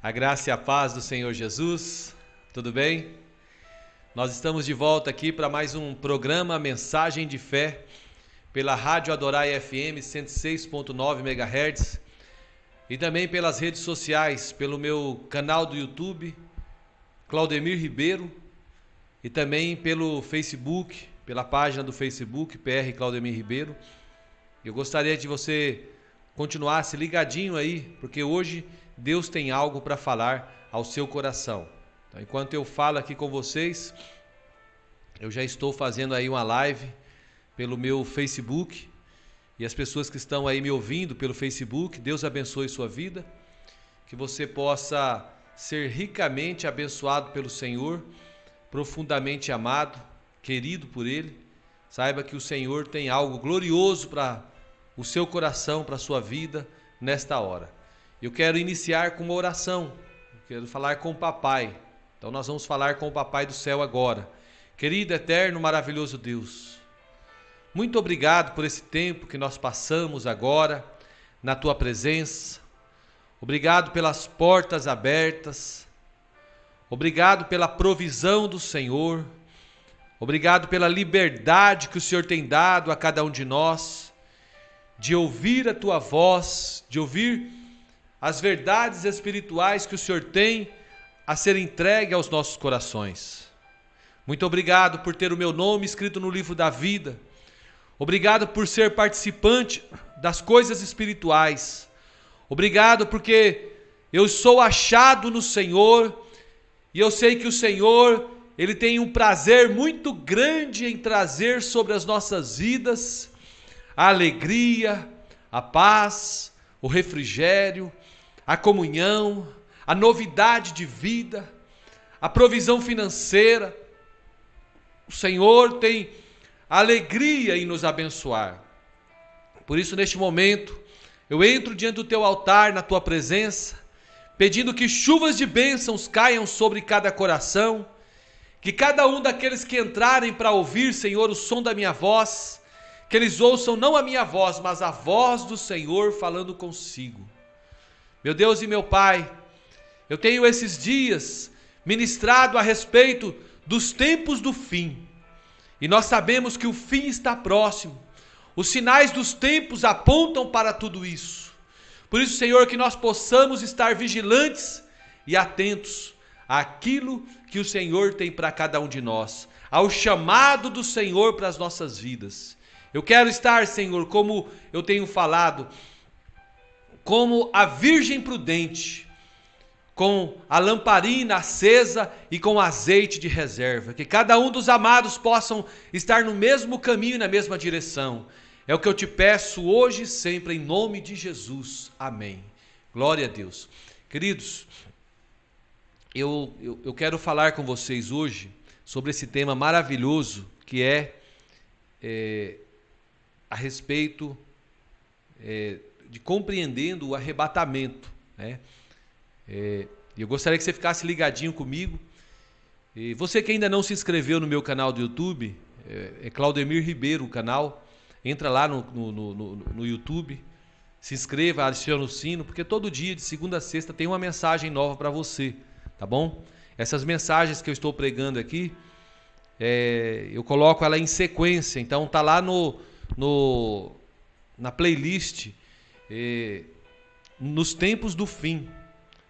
A graça e a paz do Senhor Jesus, tudo bem? Nós estamos de volta aqui para mais um programa Mensagem de Fé, pela Rádio Adorai FM 106.9 MHz e também pelas redes sociais, pelo meu canal do YouTube, Claudemir Ribeiro, e também pelo Facebook, pela página do Facebook, PR Claudemir Ribeiro. Eu gostaria de você continuasse ligadinho aí, porque hoje Deus tem algo para falar ao seu coração. Então, enquanto eu falo aqui com vocês, eu já estou fazendo aí uma live pelo meu Facebook, e as pessoas que estão aí me ouvindo pelo Facebook, Deus abençoe sua vida, que você possa ser ricamente abençoado pelo Senhor, profundamente amado, querido por Ele. Saiba que o Senhor tem algo glorioso para o seu coração, para a sua vida nesta hora. Eu quero iniciar com uma oração, quero falar com o Papai. Então nós vamos falar com o Papai do céu agora. Querido, eterno, maravilhoso Deus, muito obrigado por esse tempo que nós passamos agora na Tua presença. Obrigado pelas portas abertas. Obrigado pela provisão do Senhor. Obrigado pela liberdade que o Senhor tem dado a cada um de nós, de ouvir a Tua voz, de ouvir as verdades espirituais que o Senhor tem a ser entregue aos nossos corações. Muito obrigado por ter o meu nome escrito no livro da vida. Obrigado por ser participante das coisas espirituais. Obrigado porque eu sou achado no Senhor e eu sei que o Senhor, Ele tem um prazer muito grande em trazer sobre as nossas vidas a alegria, a paz, o refrigério, a comunhão, a novidade de vida, a provisão financeira. O Senhor tem alegria em nos abençoar. Por isso, neste momento, eu entro diante do Teu altar, na Tua presença, pedindo que chuvas de bênçãos caiam sobre cada coração, que cada um daqueles que entrarem para ouvir, Senhor, o som da minha voz, que eles ouçam não a minha voz, mas a voz do Senhor falando consigo. Meu Deus e meu Pai, eu tenho esses dias ministrado a respeito dos tempos do fim, e nós sabemos que o fim está próximo. Os sinais dos tempos apontam para tudo isso. Por isso, Senhor, que nós possamos estar vigilantes e atentos àquilo que o Senhor tem para cada um de nós, ao chamado do Senhor para as nossas vidas. Eu quero estar, Senhor, como eu tenho falado, como a virgem prudente, com a lamparina acesa e com azeite de reserva, que cada um dos amados possam estar no mesmo caminho e na mesma direção. É o que eu te peço hoje e sempre, em nome de Jesus. Amém. Glória a Deus. Queridos, eu quero falar com vocês hoje sobre esse tema maravilhoso que é a respeito de compreendendo o arrebatamento, né? Eu gostaria que você ficasse ligadinho comigo. E você que ainda não se inscreveu no meu canal do YouTube, é Claudemir Ribeiro o canal. Entra lá no YouTube, se inscreva, adicione o sino, porque todo dia, de segunda a sexta, tem uma mensagem nova para você, tá bom? Essas mensagens que eu estou pregando aqui, eu coloco ela em sequência, então tá lá na playlist, nos tempos do fim.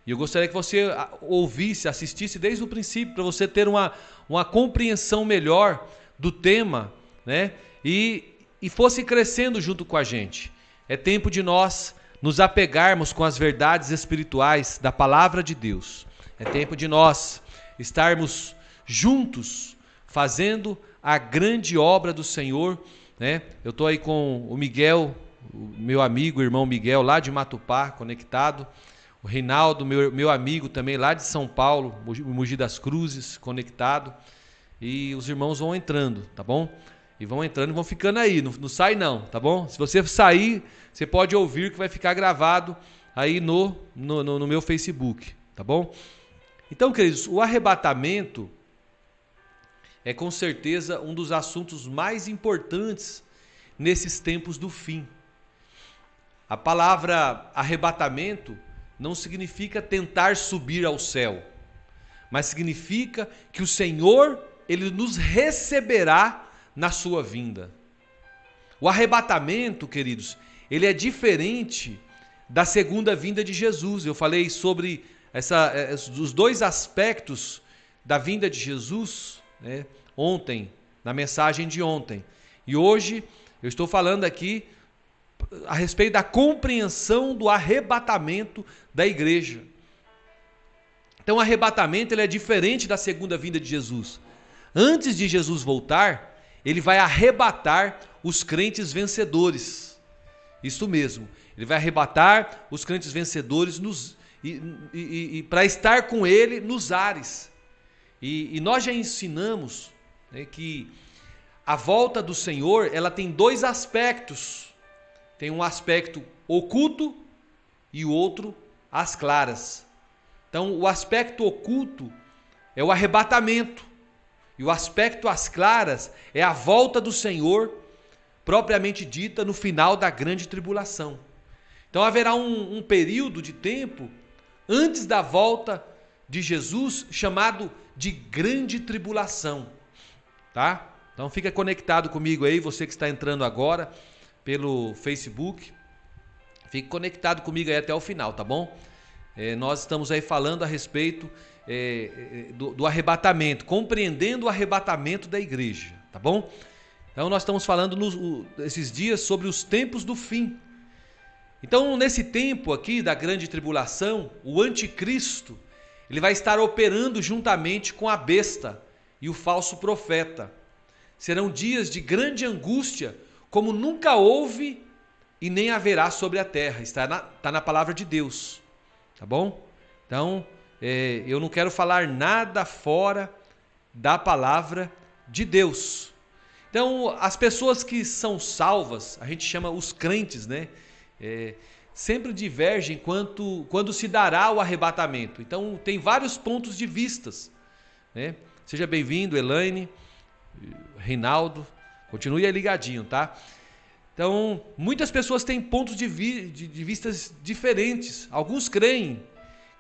E eu gostaria que você ouvisse, assistisse desde o princípio, para você ter uma compreensão melhor do tema, né? E fosse crescendo junto com a gente. É tempo de nós nos apegarmos com as verdades espirituais da palavra de Deus. É tempo de nós estarmos juntos, fazendo a grande obra do Senhor, né? Eu estou aí com o Miguel, o meu amigo, o irmão Miguel, lá de Matupá, conectado. O Reinaldo, meu amigo também, lá de São Paulo, Mogi das Cruzes, conectado. E os irmãos vão entrando, tá bom? E vão entrando e vão ficando aí, não sai não, tá bom? Se você sair, você pode ouvir que vai ficar gravado aí no meu Facebook, tá bom? Então, queridos, o arrebatamento é com certeza um dos assuntos mais importantes nesses tempos do fim. A palavra arrebatamento não significa tentar subir ao céu, mas significa que o Senhor, Ele nos receberá na sua vinda. O arrebatamento, queridos, ele é diferente da segunda vinda de Jesus. Eu falei sobre os dois aspectos da vinda de Jesus, né, ontem, na mensagem de ontem. E hoje eu estou falando aqui a respeito da compreensão do arrebatamento da igreja. Então o arrebatamento ele é diferente da segunda vinda de Jesus. Antes de Jesus voltar, ele vai arrebatar os crentes vencedores. Isso mesmo, ele vai arrebatar os crentes vencedores para estar com ele nos ares. E nós já ensinamos, né, que a volta do Senhor ela tem dois aspectos. Tem um aspecto oculto e o outro às claras. Então, o aspecto oculto é o arrebatamento. E o aspecto às claras é a volta do Senhor, propriamente dita, no final da grande tribulação. Então, haverá um período de tempo antes da volta de Jesus, chamado de grande tribulação. Tá? Então, fica conectado comigo aí, você que está entrando agora pelo Facebook. Fique conectado comigo aí até o final, tá bom? Nós estamos aí falando a respeito do arrebatamento, compreendendo o arrebatamento da igreja, tá bom? Então nós estamos falando esses dias sobre os tempos do fim. Então nesse tempo aqui da grande tribulação, o anticristo, ele vai estar operando juntamente com a besta e o falso profeta. Serão dias de grande angústia, como nunca houve e nem haverá sobre a terra. Está na palavra de Deus, tá bom? Então, eu não quero falar nada fora da palavra de Deus. Então, as pessoas que são salvas, a gente chama os crentes, né? Sempre divergem quando se dará o arrebatamento. Então, tem vários pontos de vistas, né? Seja bem-vindo, Elaine, Reinaldo, continue aí ligadinho, tá? Então, muitas pessoas têm pontos de vistas diferentes. Alguns creem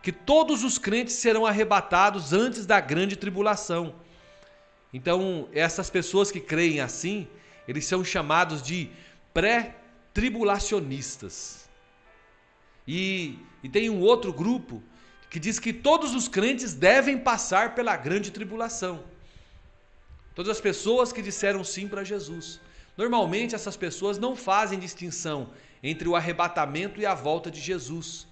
que todos os crentes serão arrebatados antes da grande tribulação. Então, essas pessoas que creem assim, eles são chamados de pré-tribulacionistas. E tem um outro grupo que diz que todos os crentes devem passar pela grande tribulação. Todas as pessoas que disseram sim para Jesus. Normalmente essas pessoas não fazem distinção entre o arrebatamento e a volta de Jesus.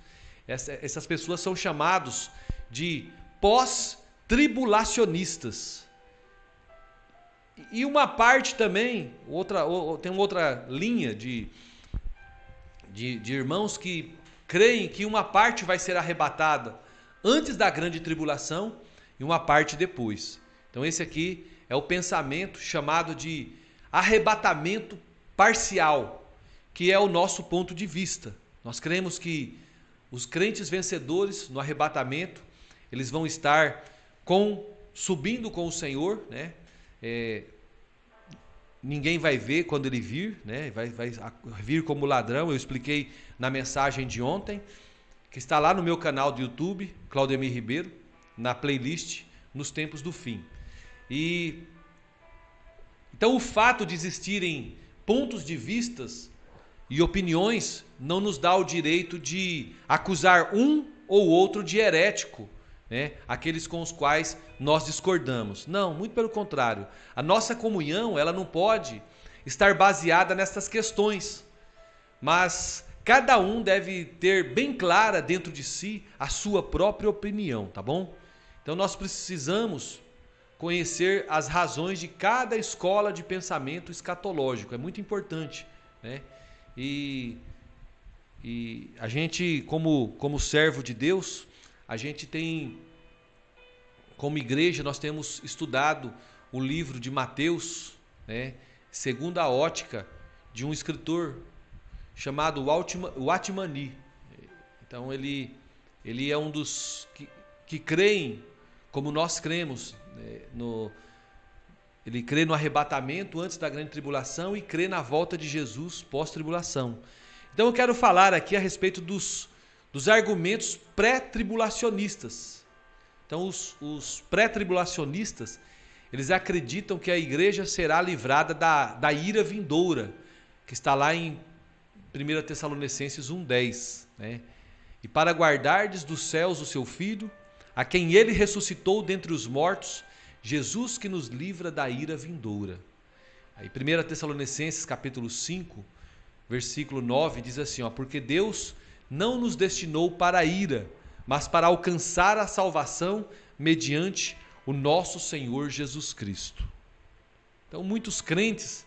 Essas pessoas são chamados de pós-tribulacionistas. E uma parte também, tem outra linha de irmãos que creem que uma parte vai ser arrebatada antes da grande tribulação e uma parte depois. Então esse aqui é o pensamento chamado de arrebatamento parcial, que é o nosso ponto de vista. Nós cremos que os crentes vencedores no arrebatamento, eles vão estar subindo com o Senhor, né? Ninguém vai ver quando ele vir, né? Vai vir como ladrão. Eu expliquei na mensagem de ontem, que está lá no meu canal do YouTube, Claudemir Ribeiro, na playlist Nos Tempos do Fim. Então o fato de existirem pontos de vistas e opiniões não nos dá o direito de acusar um ou outro de herético, né? Aqueles com os quais nós discordamos. Não, muito pelo contrário. A nossa comunhão, ela não pode estar baseada nessas questões, mas cada um deve ter bem clara dentro de si a sua própria opinião, tá bom? Então nós precisamos conhecer as razões de cada escola de pensamento escatológico, é muito importante, né? E a gente, como servo de Deus, a gente tem, como igreja, nós temos estudado o livro de Mateus, né, segundo a ótica de um escritor chamado Watmani. Então ele é um dos que creem, como nós cremos, ele crê no arrebatamento antes da grande tribulação e crê na volta de Jesus pós-tribulação. Então eu quero falar aqui a respeito dos dos argumentos pré-tribulacionistas. Então, os pré-tribulacionistas, eles acreditam que a igreja será livrada da ira vindoura, que está lá em 1 Tessalonicenses 1,10, né? E para guardardes dos céus o seu Filho, a quem ele ressuscitou dentre os mortos, Jesus que nos livra da ira vindoura. Aí 1 Tessalonicenses capítulo 5, versículo 9, diz assim, porque Deus não nos destinou para a ira, mas para alcançar a salvação mediante o nosso Senhor Jesus Cristo. Então muitos crentes,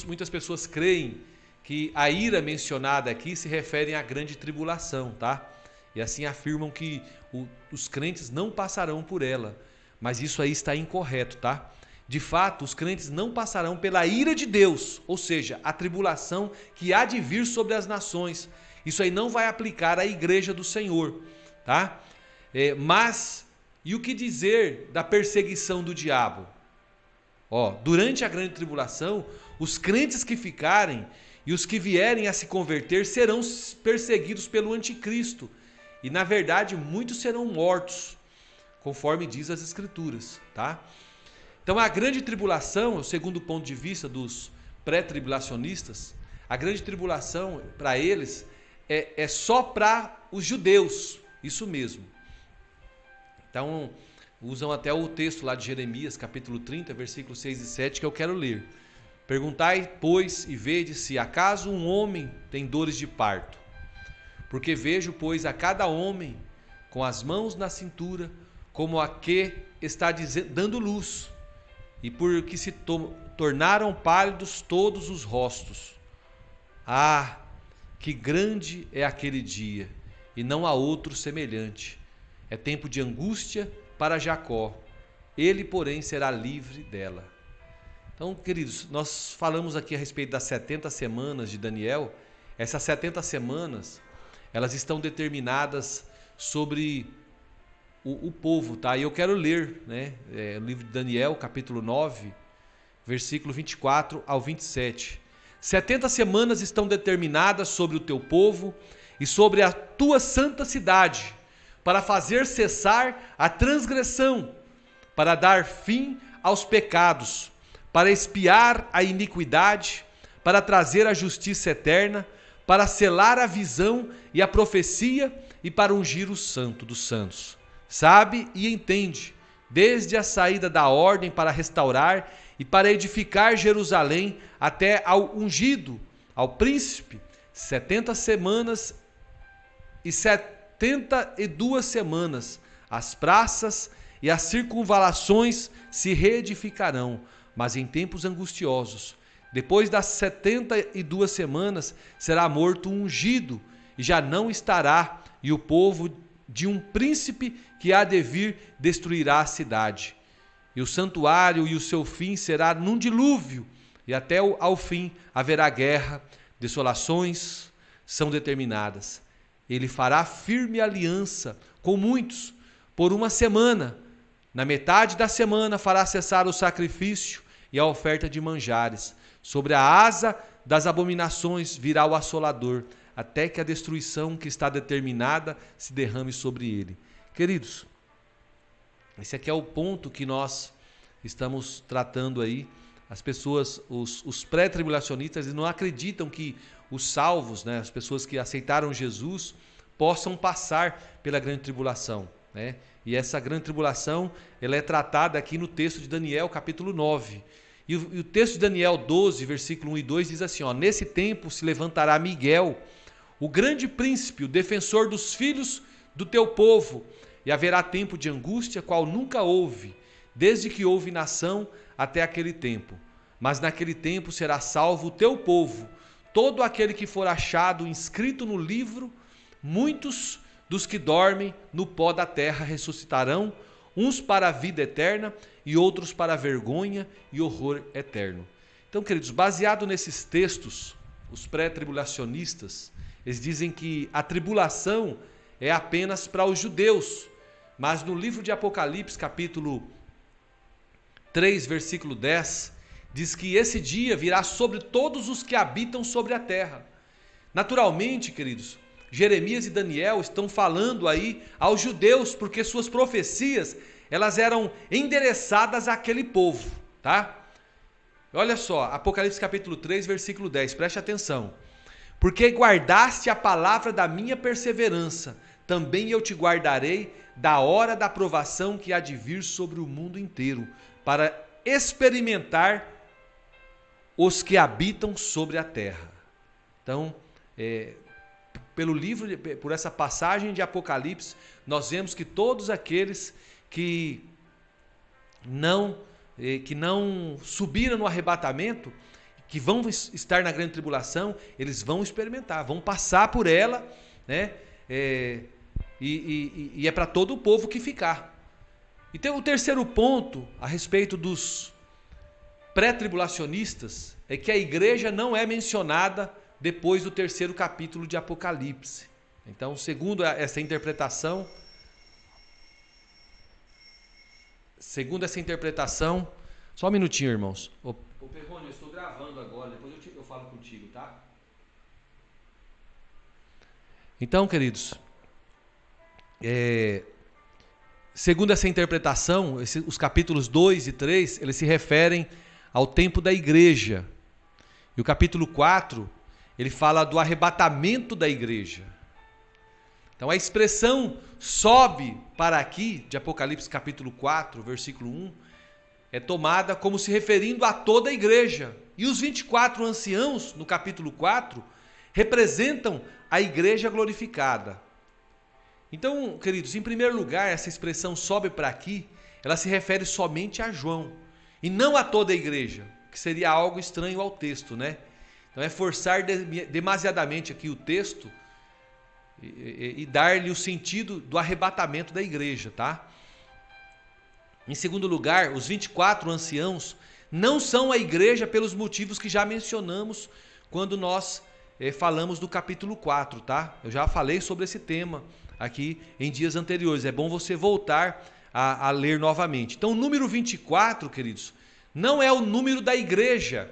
muitas pessoas creem que a ira mencionada aqui se refere à grande tribulação, tá? E assim afirmam que os crentes não passarão por ela, mas isso aí está incorreto, tá? De fato, os crentes não passarão pela ira de Deus, ou seja, a tribulação que há de vir sobre as nações. Isso aí não vai aplicar à igreja do Senhor, tá? Mas, e o que dizer da perseguição do diabo? Durante a grande tribulação, os crentes que ficarem e os que vierem a se converter serão perseguidos pelo anticristo. E na verdade, muitos serão mortos, conforme diz as Escrituras, tá? Então a grande tribulação, segundo o ponto de vista dos pré-tribulacionistas, a grande tribulação para eles é só para os judeus, isso mesmo. Então usam até o texto lá de Jeremias, capítulo 30, versículos 6 e 7, que eu quero ler. Perguntai, pois, e vede se acaso um homem tem dores de parto. Porque vejo, pois, a cada homem com as mãos na cintura, como a que está dando luz, e porque se tornaram pálidos todos os rostos. Ah, que grande é aquele dia, e não há outro semelhante. É tempo de angústia para Jacó, ele, porém, será livre dela. Então, queridos, nós falamos aqui a respeito das 70 semanas de Daniel. Essas 70 semanas, elas estão determinadas sobre o povo, tá? E eu quero ler, né, o livro de Daniel, capítulo 9, versículo 24 ao 27. 70 semanas estão determinadas sobre o teu povo e sobre a tua santa cidade, para fazer cessar a transgressão, para dar fim aos pecados, para expiar a iniquidade, para trazer a justiça eterna, para selar a visão e a profecia e para ungir o santo dos santos. Sabe e entende, desde a saída da ordem para restaurar e para edificar Jerusalém até ao ungido, ao príncipe, 70 semanas e 72 semanas, as praças e as circunvalações se reedificarão, mas em tempos angustiosos. Depois das 72 semanas será morto um ungido, e já não estará, e o povo de um príncipe que há de vir destruirá a cidade. E o santuário e o seu fim será num dilúvio, e até ao fim haverá guerra, desolações são determinadas. Ele fará firme aliança com muitos por uma semana. Na metade da semana fará cessar o sacrifício e a oferta de manjares. Sobre a asa das abominações virá o assolador, até que a destruição que está determinada se derrame sobre ele. Queridos, esse aqui é o ponto que nós estamos tratando aí. As pessoas, os pré-tribulacionistas, não acreditam que os salvos, né, as pessoas que aceitaram Jesus, possam passar pela grande tribulação, né? E essa grande tribulação, ela é tratada aqui no texto de Daniel, capítulo 9. E o texto de Daniel 12, versículo 1 e 2 diz assim, nesse tempo se levantará Miguel, o grande príncipe, o defensor dos filhos do teu povo, e haverá tempo de angústia, qual nunca houve, desde que houve nação até aquele tempo. Mas naquele tempo será salvo o teu povo, todo aquele que for achado inscrito no livro. Muitos dos que dormem no pó da terra ressuscitarão, uns para a vida eterna e outros para a vergonha e horror eterno. Então, queridos, baseado nesses textos, os pré-tribulacionistas, eles dizem que a tribulação é apenas para os judeus, mas no livro de Apocalipse, capítulo 3, versículo 10, diz que esse dia virá sobre todos os que habitam sobre a terra. Naturalmente, queridos, Jeremias e Daniel estão falando aí aos judeus, porque suas profecias, elas eram endereçadas àquele povo, tá? Olha só, Apocalipse capítulo 3, versículo 10, preste atenção. Porque guardaste a palavra da minha perseverança, também eu te guardarei da hora da provação que há de vir sobre o mundo inteiro, para experimentar os que habitam sobre a terra. Então, por essa passagem de Apocalipse, nós vemos que todos aqueles que não subiram no arrebatamento, que vão estar na grande tribulação, eles vão experimentar, vão passar por ela, né? E é para todo o povo que ficar. Então, o terceiro ponto a respeito dos pré-tribulacionistas é que a igreja não é mencionada depois do terceiro capítulo de Apocalipse. Então, segundo essa interpretação, só um minutinho, irmãos. Ô Perrone, eu estou gravando agora, depois eu falo contigo, tá? Então, queridos, segundo essa interpretação, os capítulos 2 e 3, eles se referem ao tempo da igreja. E o capítulo 4, ele fala do arrebatamento da igreja. Então a expressão sobe para aqui, de Apocalipse capítulo 4, versículo 1, é tomada como se referindo a toda a igreja. E os 24 anciãos, no capítulo 4, representam a igreja glorificada. Então, queridos, em primeiro lugar, essa expressão sobe para aqui, ela se refere somente a João, e não a toda a igreja, que seria algo estranho ao texto, né? Então é forçar demasiadamente aqui o texto e dar-lhe o sentido do arrebatamento da igreja, tá? Em segundo lugar, os 24 anciãos não são a igreja pelos motivos que já mencionamos quando nós falamos do capítulo 4, tá? Eu já falei sobre esse tema aqui em dias anteriores, é bom você voltar a ler novamente. Então o número 24, queridos, não é o número da igreja,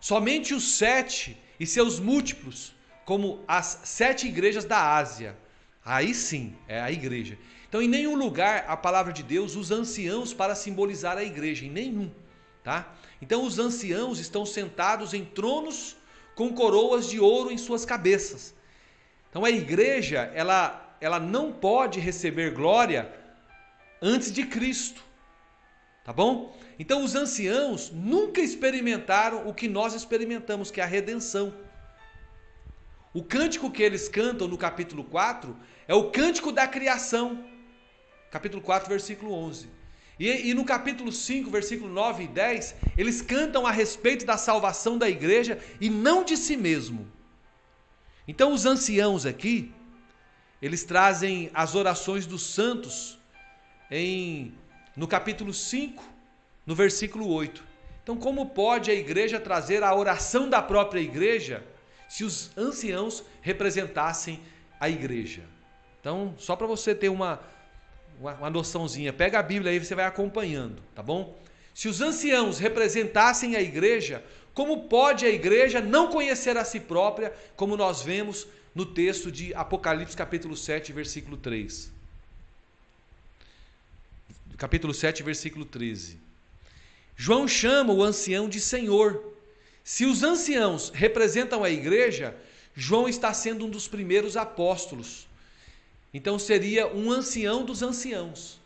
somente os 7 e seus múltiplos, como as 7 igrejas da Ásia. Aí sim, é a igreja. Então, em nenhum lugar a palavra de Deus usa anciãos para simbolizar a igreja, em nenhum, tá? Então, os anciãos estão sentados em tronos com coroas de ouro em suas cabeças. Então, a igreja, ela não pode receber glória antes de Cristo, tá bom? Então, os anciãos nunca experimentaram o que nós experimentamos, que é a redenção. O cântico que eles cantam no capítulo 4 é o cântico da criação. Capítulo 4, versículo 11. E no capítulo 5, versículo 9 e 10, eles cantam a respeito da salvação da igreja e não de si mesmo. Então, os anciãos aqui, eles trazem as orações dos santos no capítulo 5, no versículo 8. Então, como pode a igreja trazer a oração da própria igreja se os anciãos representassem a igreja? Então, só para você ter uma noçãozinha, pega a Bíblia aí e você vai acompanhando, tá bom? Se os anciãos representassem a igreja, como pode a igreja não conhecer a si própria, como nós vemos no texto de Apocalipse capítulo 7, versículo 3. Capítulo 7, versículo 13. João chama o ancião de Senhor. Se os anciãos representam a igreja, João está sendo um dos primeiros apóstolos. Então seria um ancião dos anciãos.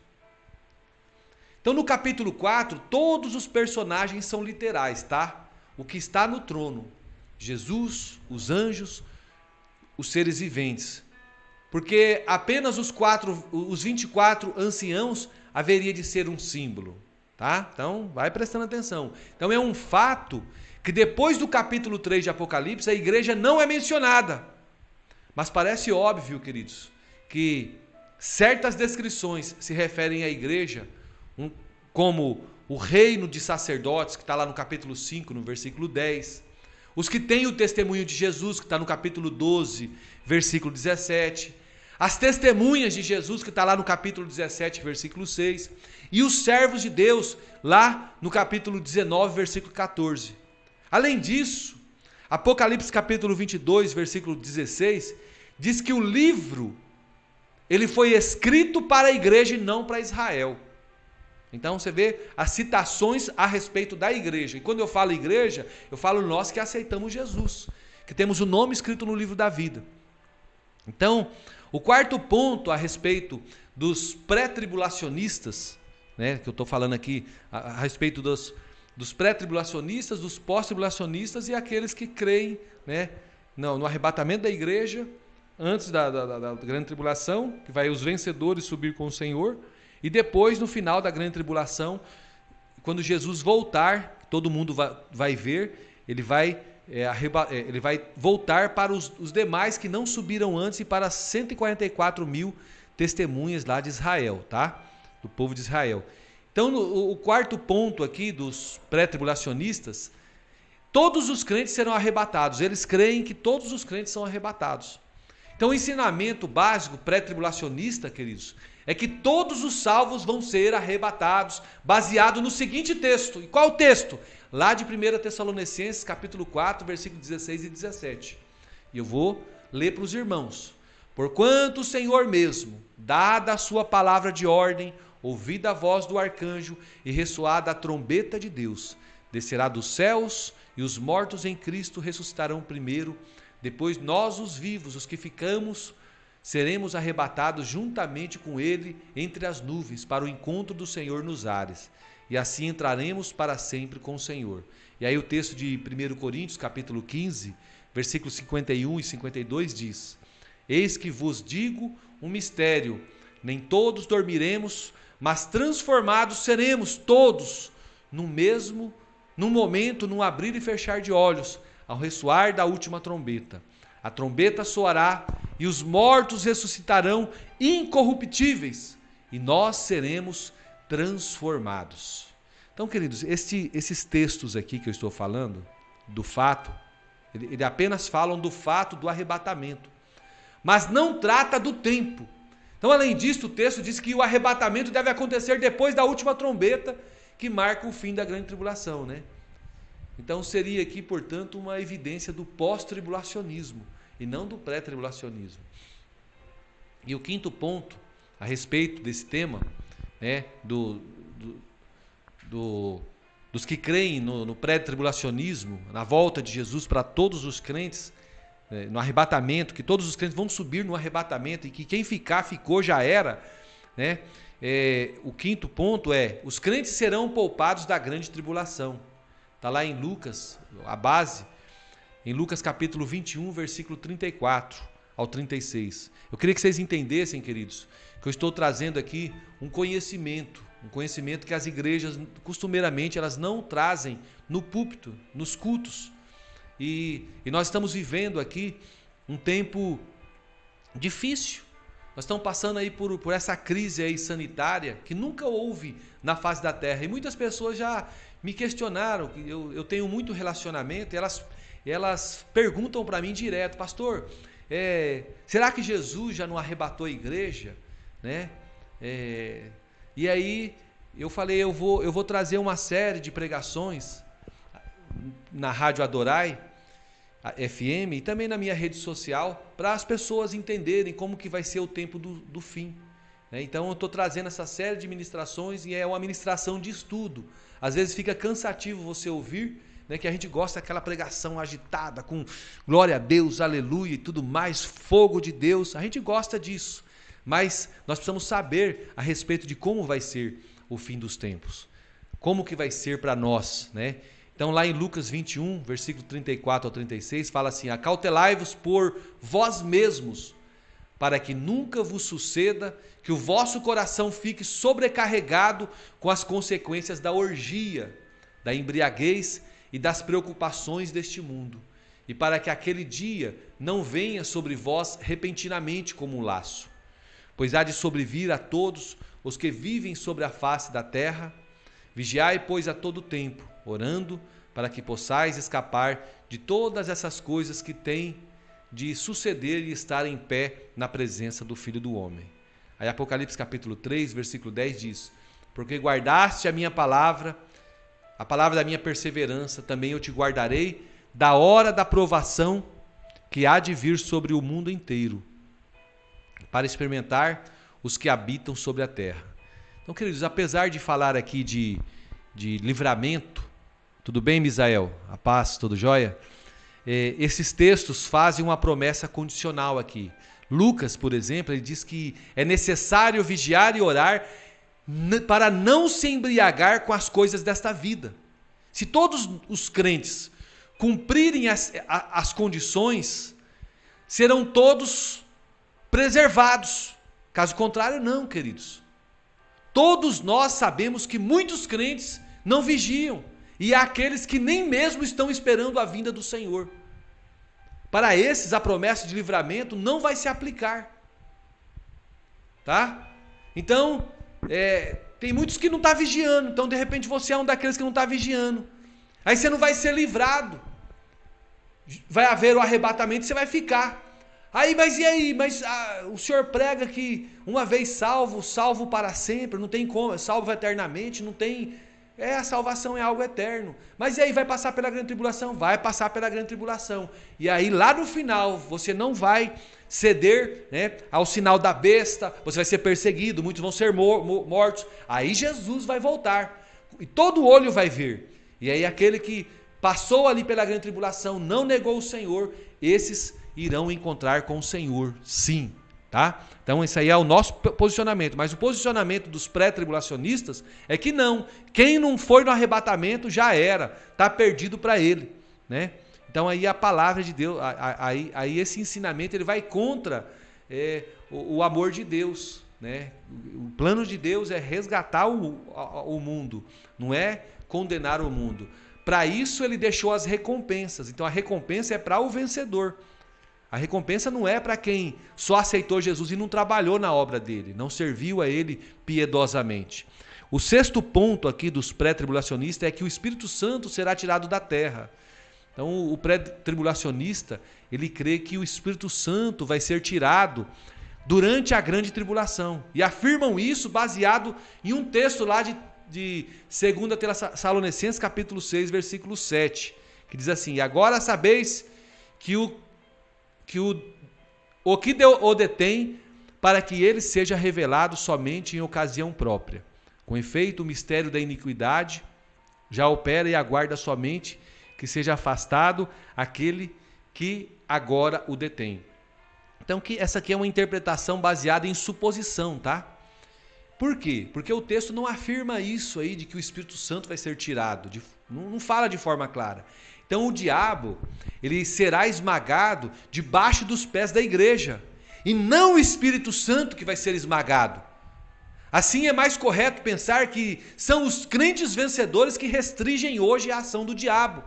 Então no capítulo 4, todos os personagens são literais, tá? O que está no trono, Jesus, os anjos, os seres viventes. Porque apenas os 24 anciãos haveria de ser um símbolo, tá? Então vai prestando atenção. Então é um fato que depois do capítulo 3 de Apocalipse a igreja não é mencionada. Mas parece óbvio, queridos, que certas descrições se referem à igreja, como o reino de sacerdotes, que está lá no capítulo 5, no versículo 10, os que têm o testemunho de Jesus, que está no capítulo 12, versículo 17, as testemunhas de Jesus, que está lá no capítulo 17, versículo 6, e os servos de Deus, lá no capítulo 19, versículo 14. Além disso, Apocalipse capítulo 22, versículo 16, diz que o livro, ele foi escrito para a igreja e não para Israel. Então você vê as citações a respeito da igreja. E quando eu falo igreja, eu falo nós que aceitamos Jesus, que temos o nome escrito no livro da vida. Então, o quarto ponto a respeito dos pré-tribulacionistas, né, que eu estou falando aqui a respeito dos pré-tribulacionistas, dos pós-tribulacionistas e aqueles que creem, né, no arrebatamento da igreja, antes da grande tribulação, que vai os vencedores subir com o Senhor, e depois, no final da grande tribulação, quando Jesus voltar, todo mundo vai ver, ele vai voltar para os demais que não subiram antes e para 144 mil testemunhas lá de Israel, tá? Do povo de Israel. Então, o quarto ponto aqui dos pré-tribulacionistas, todos os crentes serão arrebatados. Eles creem que todos os crentes são arrebatados. Então, o ensinamento básico pré-tribulacionista, queridos, é que todos os salvos vão ser arrebatados, baseado no seguinte texto. E qual o texto? Lá de 1 Tessalonicenses, capítulo 4, versículos 16 e 17. E eu vou ler para os irmãos. Porquanto o Senhor mesmo, dada a sua palavra de ordem, ouvida a voz do arcanjo e ressoada a trombeta de Deus, descerá dos céus e os mortos em Cristo ressuscitarão primeiro. Depois nós, os vivos, os que ficamos, seremos arrebatados juntamente com ele entre as nuvens para o encontro do Senhor nos ares. E assim entraremos para sempre com o Senhor. E aí o texto de 1 Coríntios, capítulo 15, versículos 51 e 52 diz: Eis que vos digo um mistério, nem todos dormiremos, mas transformados seremos todos num momento, num abrir e fechar de olhos, ao ressoar da última trombeta. A trombeta soará e os mortos ressuscitarão incorruptíveis e nós seremos transformados. Então, queridos, esses textos aqui que eu estou falando, do fato, ele apenas falam do fato do arrebatamento, mas não trata do tempo. Então, além disso, o texto diz que o arrebatamento deve acontecer depois da última trombeta, que marca o fim da grande tribulação, né? Então, seria aqui, portanto, uma evidência do pós-tribulacionismo e não do pré-tribulacionismo. E o quinto ponto a respeito desse tema, né, dos que creem no pré-tribulacionismo, na volta de Jesus para todos os crentes, no arrebatamento, que todos os crentes vão subir no arrebatamento e que quem ficar, ficou, já era, né? O quinto ponto é: os crentes serão poupados da grande tribulação. Está lá em Lucas, a base, em Lucas capítulo 21, versículo 34 ao 36. Eu queria que vocês entendessem, queridos, que eu estou trazendo aqui um conhecimento que as igrejas, costumeiramente, elas não trazem no púlpito, nos cultos. E nós estamos vivendo aqui um tempo difícil. Nós estamos passando aí por essa crise aí sanitária que nunca houve na face da terra. E muitas pessoas já me questionaram, eu tenho muito relacionamento, e elas perguntam para mim direto: pastor, será que Jesus já não arrebatou a igreja? Né? E aí eu falei, eu vou trazer uma série de pregações na Rádio Adorai FM e também na minha rede social, para as pessoas entenderem como que vai ser o tempo do fim. Então eu estou trazendo essa série de ministrações e é uma ministração de estudo. Às vezes fica cansativo você ouvir, né, que a gente gosta daquela pregação agitada, com glória a Deus, aleluia e tudo mais, fogo de Deus. A gente gosta disso, mas nós precisamos saber a respeito de como vai ser o fim dos tempos, como que vai ser para nós, né? Então lá em Lucas 21, versículo 34 ao 36, fala assim: acautelai-vos por vós mesmos, para que nunca vos suceda que o vosso coração fique sobrecarregado com as consequências da orgia, da embriaguez e das preocupações deste mundo, e para que aquele dia não venha sobre vós repentinamente como um laço. Pois há de sobrevir a todos os que vivem sobre a face da terra. Vigiai, pois, a todo tempo, orando, para que possais escapar de todas essas coisas que têm de suceder e estar em pé na presença do Filho do Homem. Aí Apocalipse capítulo 3, versículo 10 diz: porque guardaste a minha palavra, a palavra da minha perseverança, também eu te guardarei da hora da provação que há de vir sobre o mundo inteiro, para experimentar os que habitam sobre a terra. Então, queridos, apesar de falar aqui de livramento, tudo bem, Misael? A paz, tudo jóia? Esses textos fazem uma promessa condicional aqui. Lucas, por exemplo, ele diz que é necessário vigiar e orar para não se embriagar com as coisas desta vida. Se todos os crentes cumprirem as condições, serão todos preservados. Caso contrário, não, queridos. Todos nós sabemos que muitos crentes não vigiam, e há aqueles que nem mesmo estão esperando a vinda do Senhor. Para esses, a promessa de livramento não vai se aplicar. Tá? Então, tem muitos que não estão vigiando. Então, de repente, você é um daqueles que não está vigiando. Aí você não vai ser livrado. Vai haver o arrebatamento e você vai ficar. Aí, mas e aí? Mas o senhor prega que uma vez salvo, salvo para sempre. Não tem como, salvo eternamente, não tem... a salvação é algo eterno. Mas e aí, vai passar pela grande tribulação? Vai passar pela grande tribulação. E aí, lá no final, você não vai ceder, né, ao sinal da besta, você vai ser perseguido, muitos vão ser mortos. Aí Jesus vai voltar. E todo olho vai ver. E aí, aquele que passou ali pela grande tribulação, não negou o Senhor, esses irão encontrar com o Senhor, sim. Tá? Então esse aí é o nosso posicionamento, mas o posicionamento dos pré-tribulacionistas é que não, quem não foi no arrebatamento já era, está perdido para ele, né? Então aí a palavra de Deus, aí esse ensinamento ele vai contra o amor de Deus, né? O plano de Deus é resgatar o mundo, não é condenar o mundo. Para isso ele deixou as recompensas, então a recompensa é para o vencedor. A recompensa não é para quem só aceitou Jesus e não trabalhou na obra dele, não serviu a ele piedosamente. O sexto ponto aqui dos pré-tribulacionistas é que o Espírito Santo será tirado da terra. Então o pré-tribulacionista, ele crê que o Espírito Santo vai ser tirado durante a grande tribulação. E afirmam isso baseado em um texto lá de 2 Tessalonicenses capítulo 6, versículo 7, que diz assim: agora sabeis que o que o detém, para que ele seja revelado somente em ocasião própria. Com efeito, o mistério da iniquidade já opera e aguarda somente que seja afastado aquele que agora o detém. Então, essa aqui é uma interpretação baseada em suposição, tá? Por quê? Porque o texto não afirma isso aí de que o Espírito Santo vai ser tirado, não fala de forma clara. Então o diabo, ele será esmagado debaixo dos pés da igreja, e não o Espírito Santo que vai ser esmagado. Assim é mais correto pensar que são os crentes vencedores que restringem hoje a ação do diabo.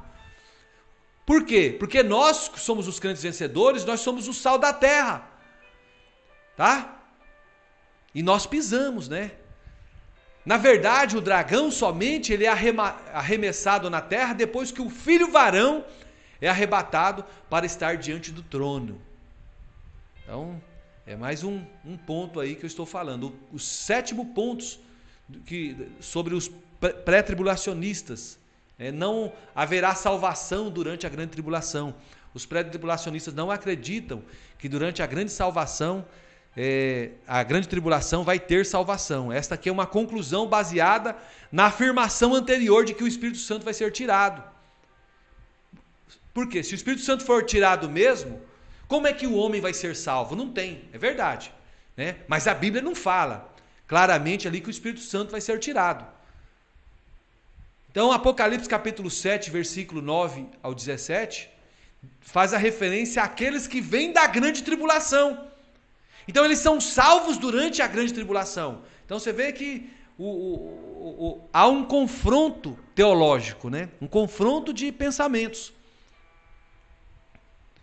Por quê? Porque nós somos os crentes vencedores, nós somos o sal da terra. Tá? E nós pisamos, né? Na verdade, o dragão somente ele é arremessado na terra depois que o filho varão é arrebatado para estar diante do trono. Então, é mais um ponto aí que eu estou falando. Os 7 pontos sobre os pré-tribulacionistas. Não haverá salvação durante a grande tribulação. Os pré-tribulacionistas não acreditam que durante a grande salvação a grande tribulação vai ter salvação. Esta aqui é uma conclusão baseada na afirmação anterior de que o Espírito Santo vai ser tirado. Por quê? Se o Espírito Santo for tirado mesmo, como é que o homem vai ser salvo? Não tem, é verdade, né? Mas a Bíblia não fala claramente ali que o Espírito Santo vai ser tirado. Então Apocalipse capítulo 7, versículo 9 ao 17, faz a referência àqueles que vêm da grande tribulação. Então eles são salvos durante a grande tribulação. Então você vê que há um confronto teológico, né? Um confronto de pensamentos.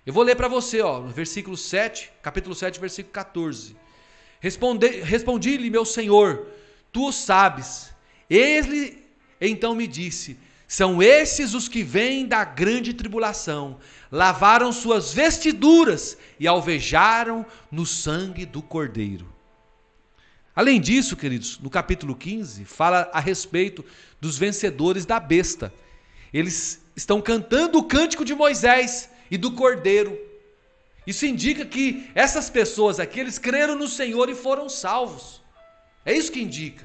Eu vou ler para você, no versículo 7, capítulo 7, versículo 14. Respondi-lhe, meu Senhor, tu o sabes. Ele então me disse: são esses os que vêm da grande tribulação, lavaram suas vestiduras e alvejaram no sangue do Cordeiro. Além disso, queridos, no capítulo 15, fala a respeito dos vencedores da besta. Eles estão cantando o cântico de Moisés e do Cordeiro. Isso indica que essas pessoas aqui, eles creram no Senhor e foram salvos. É isso que indica,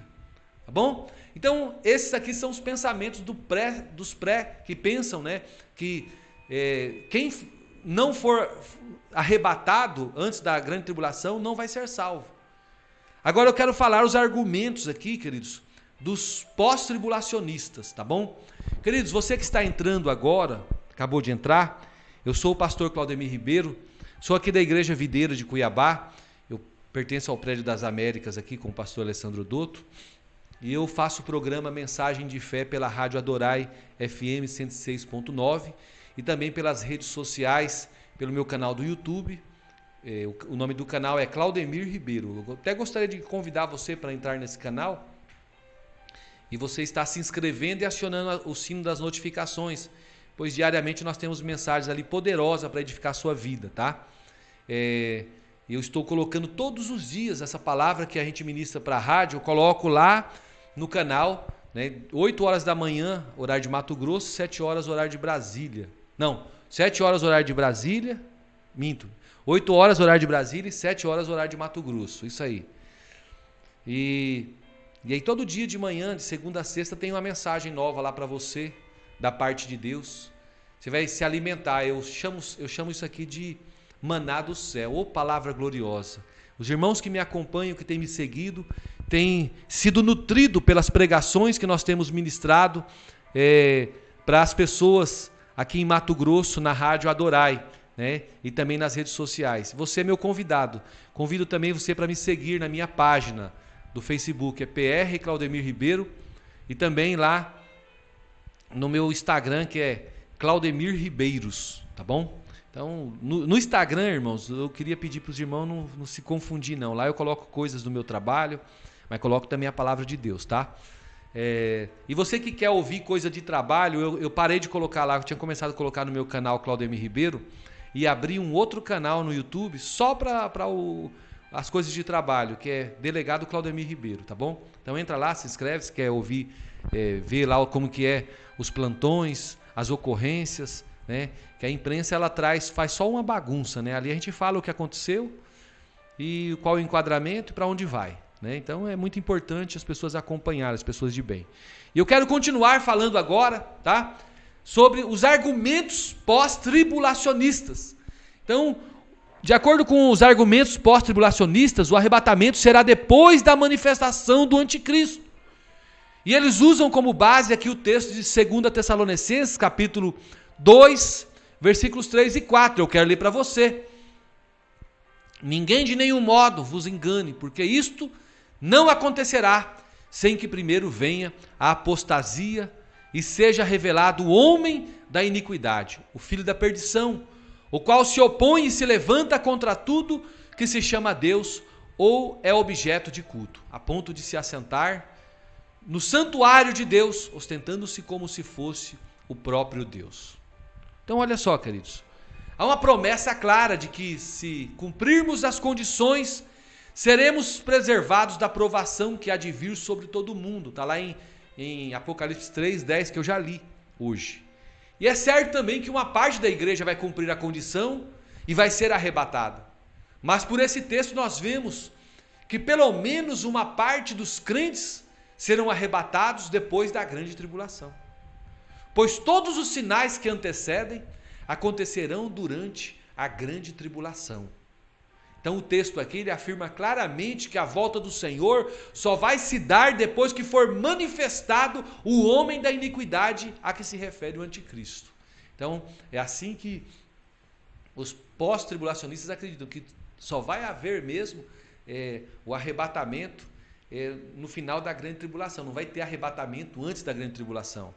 tá bom? Então, esses aqui são os pensamentos dos pré que pensam, né, que quem não for arrebatado antes da grande tribulação não vai ser salvo. Agora eu quero falar os argumentos aqui, queridos, dos pós-tribulacionistas, tá bom? Queridos, você que está entrando agora, acabou de entrar, eu sou o pastor Claudemir Ribeiro, sou aqui da Igreja Videira de Cuiabá, eu pertenço ao Prédio das Américas aqui com o pastor Alessandro Dotto, e eu faço o programa Mensagem de Fé pela Rádio Adorai FM 106.9 e também pelas redes sociais, pelo meu canal do YouTube. O nome do canal é Claudemir Ribeiro. Eu até gostaria de convidar você para entrar nesse canal e você está se inscrevendo e acionando o sino das notificações, pois diariamente nós temos mensagens ali poderosas para edificar a sua vida, tá? Eu estou colocando todos os dias essa palavra que a gente ministra para a rádio, eu coloco lá no canal, né, 8 horas da manhã, horário de Mato Grosso, 7 horas, horário de Brasília. Não, 7 horas, horário de Brasília, 8 horas, horário de Brasília e 7 horas, horário de Mato Grosso, isso aí. E aí todo dia de manhã, de segunda a sexta, tem uma mensagem nova lá para você, da parte de Deus. Você vai se alimentar, eu chamo isso aqui de maná do céu, ou palavra gloriosa. Os irmãos que me acompanham, que têm me seguido, têm sido nutridos pelas pregações que nós temos ministrado para as pessoas aqui em Mato Grosso, na Rádio Adorai, né? E também nas redes sociais. Você é meu convidado. Convido também você para me seguir na minha página do Facebook, é PR Claudemir Ribeiro, e também lá no meu Instagram, que é Claudemir Ribeiros, tá bom? Então, no Instagram, irmãos, eu queria pedir para os irmãos não se confundir, não. Lá eu coloco coisas do meu trabalho, mas coloco também a palavra de Deus, tá? E você que quer ouvir coisa de trabalho, eu parei de colocar lá, eu tinha começado a colocar no meu canal Claudemir Ribeiro, e abri um outro canal no YouTube só para as coisas de trabalho, que é Delegado Claudemir Ribeiro, tá bom? Então entra lá, se inscreve, se quer ouvir, ver lá como que é os plantões, as ocorrências, né? Que a imprensa ela faz só uma bagunça, né? Ali a gente fala o que aconteceu e qual o enquadramento e para onde vai, né? Então é muito importante as pessoas acompanharem, as pessoas de bem. E eu quero continuar falando agora, tá? Sobre os argumentos pós-tribulacionistas. Então, de acordo com os argumentos pós-tribulacionistas, o arrebatamento será depois da manifestação do anticristo. E eles usam como base aqui o texto de 2 Tessalonicenses, capítulo 2, versículos 3 e 4. Eu quero ler para você. Ninguém de nenhum modo vos engane, porque isto não acontecerá sem que primeiro venha a apostasia e seja revelado o homem da iniquidade, o filho da perdição, o qual se opõe e se levanta contra tudo que se chama Deus ou é objeto de culto, a ponto de se assentar no santuário de Deus, ostentando-se como se fosse o próprio Deus. Então olha só, queridos, há uma promessa clara de que se cumprirmos as condições, seremos preservados da provação que há de vir sobre todo mundo. Está lá em Apocalipse 3:10, que eu já li hoje. E é certo também que uma parte da igreja vai cumprir a condição e vai ser arrebatada. Mas por esse texto nós vemos que pelo menos uma parte dos crentes serão arrebatados depois da grande tribulação. Pois todos os sinais que antecedem acontecerão durante a grande tribulação. Então o texto aqui ele afirma claramente que a volta do Senhor só vai se dar depois que for manifestado o homem da iniquidade a que se refere o anticristo. Então é assim que os pós-tribulacionistas acreditam que só vai haver mesmo o arrebatamento no final da grande tribulação. Não vai ter arrebatamento antes da grande tribulação.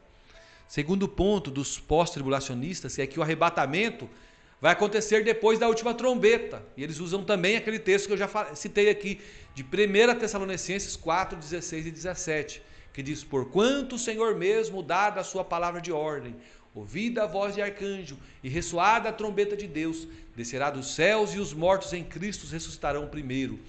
Segundo ponto dos pós-tribulacionistas é que o arrebatamento vai acontecer depois da última trombeta. E eles usam também aquele texto que eu já citei aqui, de 1 Tessalonicenses 4, 16 e 17, que diz: porquanto o Senhor mesmo, dada a sua palavra de ordem, ouvida a voz de arcanjo e ressoada a trombeta de Deus, descerá dos céus e os mortos em Cristo ressuscitarão primeiro.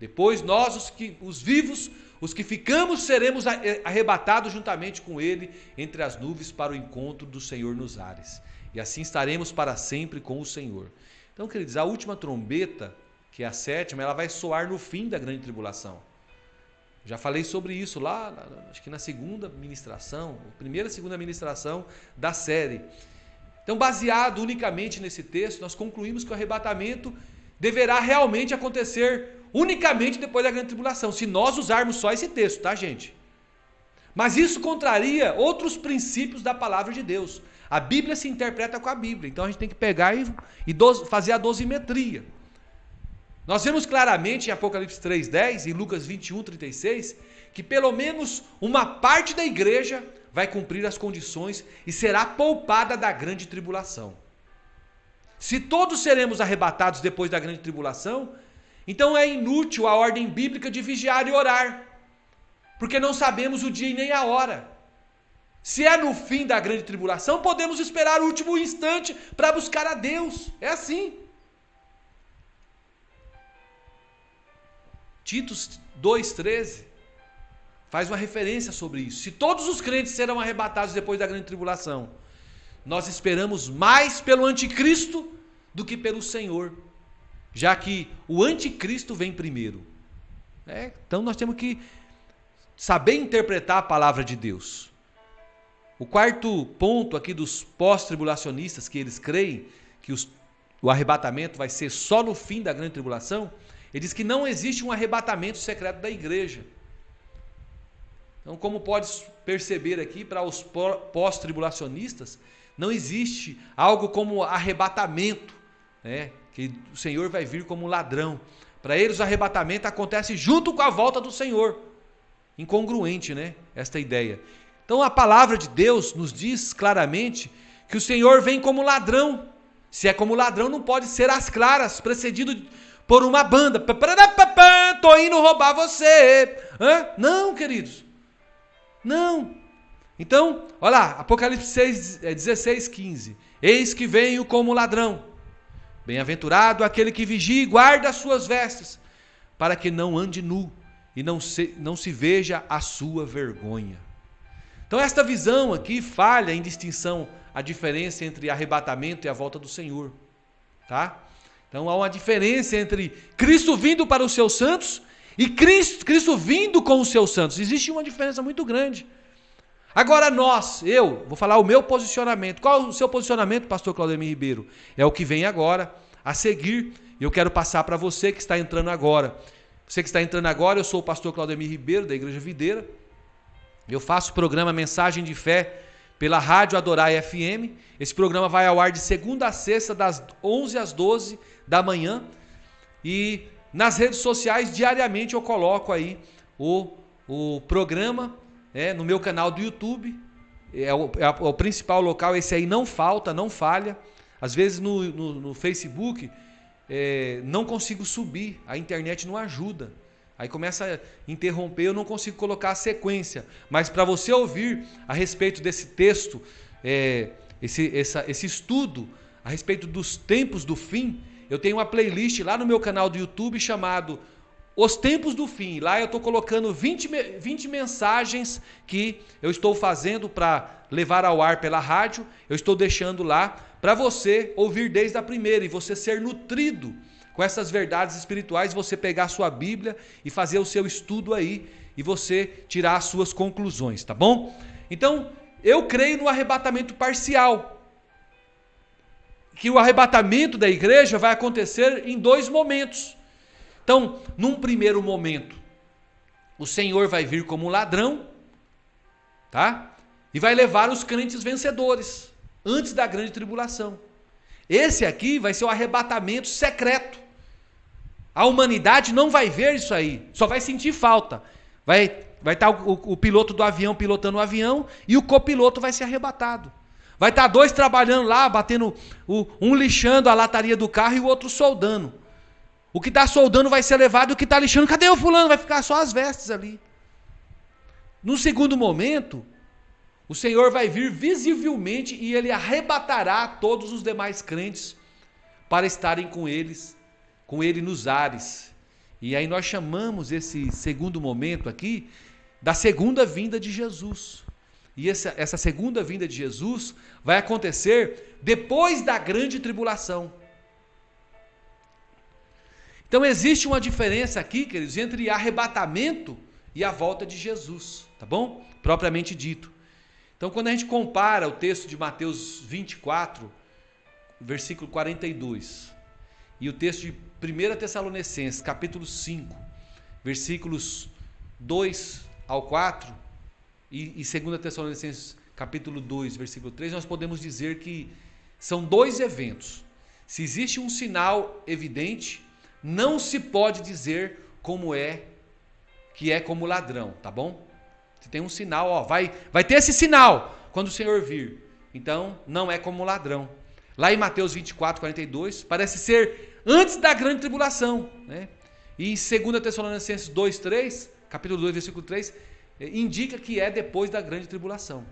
Depois nós, os vivos, os que ficamos, seremos arrebatados juntamente com ele entre as nuvens para o encontro do Senhor nos ares. E assim estaremos para sempre com o Senhor. Então, queridos, a última trombeta, que é a sétima, ela vai soar no fim da grande tribulação. Já falei sobre isso lá, acho que na segunda ministração, primeira e segunda ministração da série. Então, baseado unicamente nesse texto, nós concluímos que o arrebatamento deverá realmente acontecer unicamente depois da grande tribulação, se nós usarmos só esse texto, tá, gente? Mas isso contraria outros princípios da palavra de Deus. A Bíblia se interpreta com a Bíblia, então a gente tem que pegar e fazer a dosimetria. Nós vemos claramente em Apocalipse 3:10 e Lucas 21:36 que pelo menos uma parte da igreja vai cumprir as condições e será poupada da grande tribulação. Se todos seremos arrebatados depois da grande tribulação, então é inútil a ordem bíblica de vigiar e orar, porque não sabemos o dia e nem a hora. Se é no fim da grande tribulação, podemos esperar o último instante para buscar a Deus. É assim. Tito 2:13 faz uma referência sobre isso. Se todos os crentes serão arrebatados depois da grande tribulação, nós esperamos mais pelo anticristo do que pelo Senhor, já que o anticristo vem primeiro. Então nós temos que saber interpretar a palavra de Deus. O quarto ponto aqui dos pós-tribulacionistas, que eles creem que o arrebatamento vai ser só no fim da grande tribulação, ele diz que não existe um arrebatamento secreto da igreja. Então, como pode perceber aqui, para os pós-tribulacionistas, não existe algo como arrebatamento, que o Senhor vai vir como ladrão. Para eles o arrebatamento acontece junto com a volta do Senhor. Incongruente, esta ideia. Então a palavra de Deus nos diz claramente que o Senhor vem como ladrão. Se é como ladrão, não pode ser às claras, precedido por uma banda. Tô indo roubar você. Não, queridos. Não. Então, olha lá, Apocalipse 16:15. Eis que venho como ladrão. Bem-aventurado aquele que vigia e guarda as suas vestes, para que não ande nu e não se veja a sua vergonha. Então esta visão aqui falha em distinção a diferença entre arrebatamento e a volta do Senhor. Tá? Então há uma diferença entre Cristo vindo para os seus santos e Cristo vindo com os seus santos. Existe uma diferença muito grande. Agora eu vou falar o meu posicionamento. Qual é o seu posicionamento, pastor Claudemir Ribeiro? É o que vem agora, a seguir. E eu quero passar para você que está entrando agora. Você que está entrando agora, eu sou o pastor Claudemir Ribeiro, da Igreja Videira. Eu faço o programa Mensagem de Fé pela Rádio Adorai FM. Esse programa vai ao ar de segunda a sexta, das 11 às 12 da manhã. E nas redes sociais, diariamente, eu coloco aí o programa, no meu canal do YouTube. É o principal local, esse aí não falta, não falha. Às vezes no Facebook não consigo subir, a internet não ajuda. Aí começa a interromper, eu não consigo colocar a sequência. Mas para você ouvir a respeito desse texto, esse estudo a respeito dos tempos do fim, eu tenho uma playlist lá no meu canal do YouTube chamado Os Tempos do Fim. Lá eu estou colocando 20 mensagens que eu estou fazendo para levar ao ar pela rádio. Eu estou deixando lá para você ouvir desde a primeira e você ser nutrido com essas verdades espirituais, você pegar a sua Bíblia e fazer o seu estudo aí e você tirar as suas conclusões, tá bom? Então, eu creio no arrebatamento parcial, que o arrebatamento da igreja vai acontecer em 2 momentos. Então, num primeiro momento, o Senhor vai vir como um ladrão, tá? E vai levar os crentes vencedores, antes da grande tribulação. Esse aqui vai ser o arrebatamento secreto. A humanidade não vai ver isso aí, só vai sentir falta. Vai estar o piloto do avião pilotando o avião e o copiloto vai ser arrebatado. Vai estar 2 trabalhando lá, batendo, um lixando a lataria do carro e o outro soldando. O que está soldando vai ser levado e o que está lixando, cadê o fulano? Vai ficar só as vestes ali. No segundo momento, o Senhor vai vir visivelmente e ele arrebatará todos os demais crentes para estarem com ele nos ares. E aí nós chamamos esse segundo momento aqui da segunda vinda de Jesus. E essa segunda vinda de Jesus vai acontecer depois da grande tribulação. Então existe uma diferença aqui, queridos, entre arrebatamento e a volta de Jesus, tá bom? Propriamente dito. Então quando a gente compara o texto de Mateus 24, versículo 42, e o texto de 1 Tessalonicenses, capítulo 5, versículos 2 ao 4, e 2 Tessalonicenses, capítulo 2, versículo 3, nós podemos dizer que são dois eventos. Se existe um sinal evidente, não se pode dizer que é como ladrão, tá bom? Se tem um sinal, ó, vai ter esse sinal quando o Senhor vir. Então, não é como ladrão. Lá em Mateus 24, 42, parece ser antes da grande tribulação, né? E em 2 Tessalonicenses 2, 3, capítulo 2, versículo 3, indica que é depois da grande tribulação.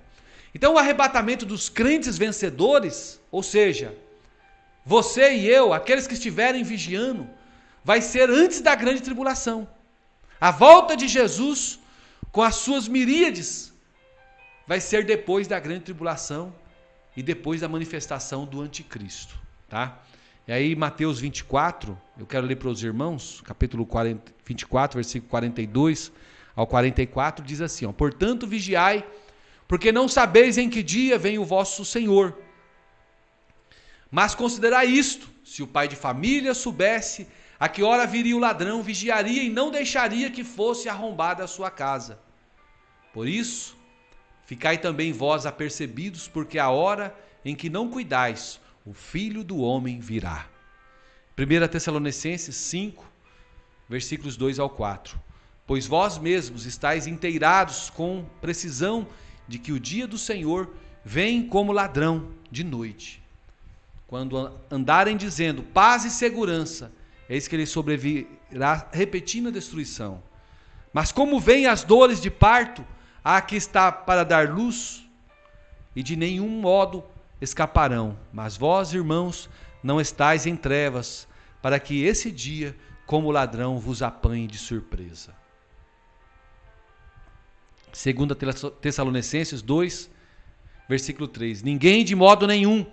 Então, o arrebatamento dos crentes vencedores, ou seja, você e eu, aqueles que estiverem vigiando, vai ser antes da grande tribulação. A volta de Jesus com as suas miríades vai ser depois da grande tribulação e depois da manifestação do anticristo, tá? E aí Mateus 24, eu quero ler para os irmãos, capítulo 24, versículo 42 ao 44, diz assim, ó, portanto vigiai, porque não sabeis em que dia vem o vosso Senhor. Mas considerai isto, se o pai de família soubesse a que hora viria o ladrão, vigiaria e não deixaria que fosse arrombada a sua casa. Por isso, ficai também vós apercebidos, porque a hora em que não cuidais, o Filho do Homem virá. 1 Tessalonicenses 5, versículos 2 ao 4. Pois vós mesmos estáis inteirados com precisão de que o dia do Senhor vem como ladrão de noite. Quando andarem dizendo paz e segurança, eis que lhe sobrevirá repentina destruição. Mas como vêm as dores de parto, há que está para dar luz, e de nenhum modo escaparão. Mas vós, irmãos, não estáis em trevas, para que esse dia, como ladrão, vos apanhe de surpresa. 2 Tessalonicenses 2, versículo 3. Ninguém de modo nenhum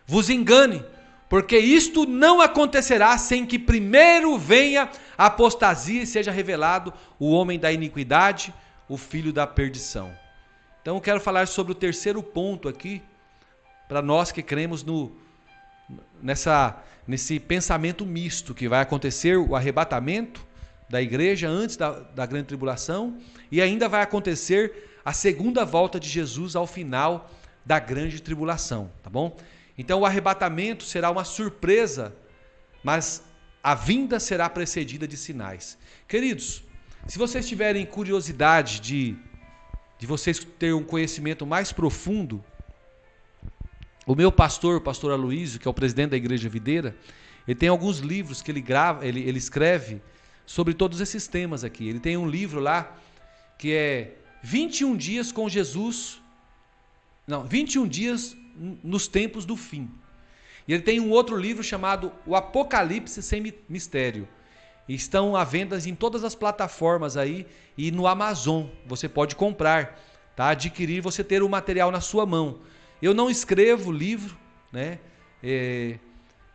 vos engane, porque isto não acontecerá sem que primeiro venha a apostasia e seja revelado o homem da iniquidade, o filho da perdição. Então eu quero falar sobre o terceiro ponto aqui, para nós que cremos nesse pensamento misto, que vai acontecer o arrebatamento da igreja antes da grande tribulação, e ainda vai acontecer a segunda volta de Jesus ao final da grande tribulação, tá bom? Então o arrebatamento será uma surpresa, mas a vinda será precedida de sinais. Queridos, se vocês tiverem curiosidade de vocês terem um conhecimento mais profundo, o meu pastor, o pastor Aloísio, que é o presidente da Igreja Videira, ele tem alguns livros que ele escreve sobre todos esses temas aqui. Ele tem um livro lá que é 21 dias com Jesus, 21 dias nos tempos do fim. E ele tem um outro livro chamado O Apocalipse Sem Mistério. Estão à venda em todas as plataformas aí e no Amazon. Você pode comprar, tá? Adquirir, você ter o material na sua mão. Eu não escrevo livro, né?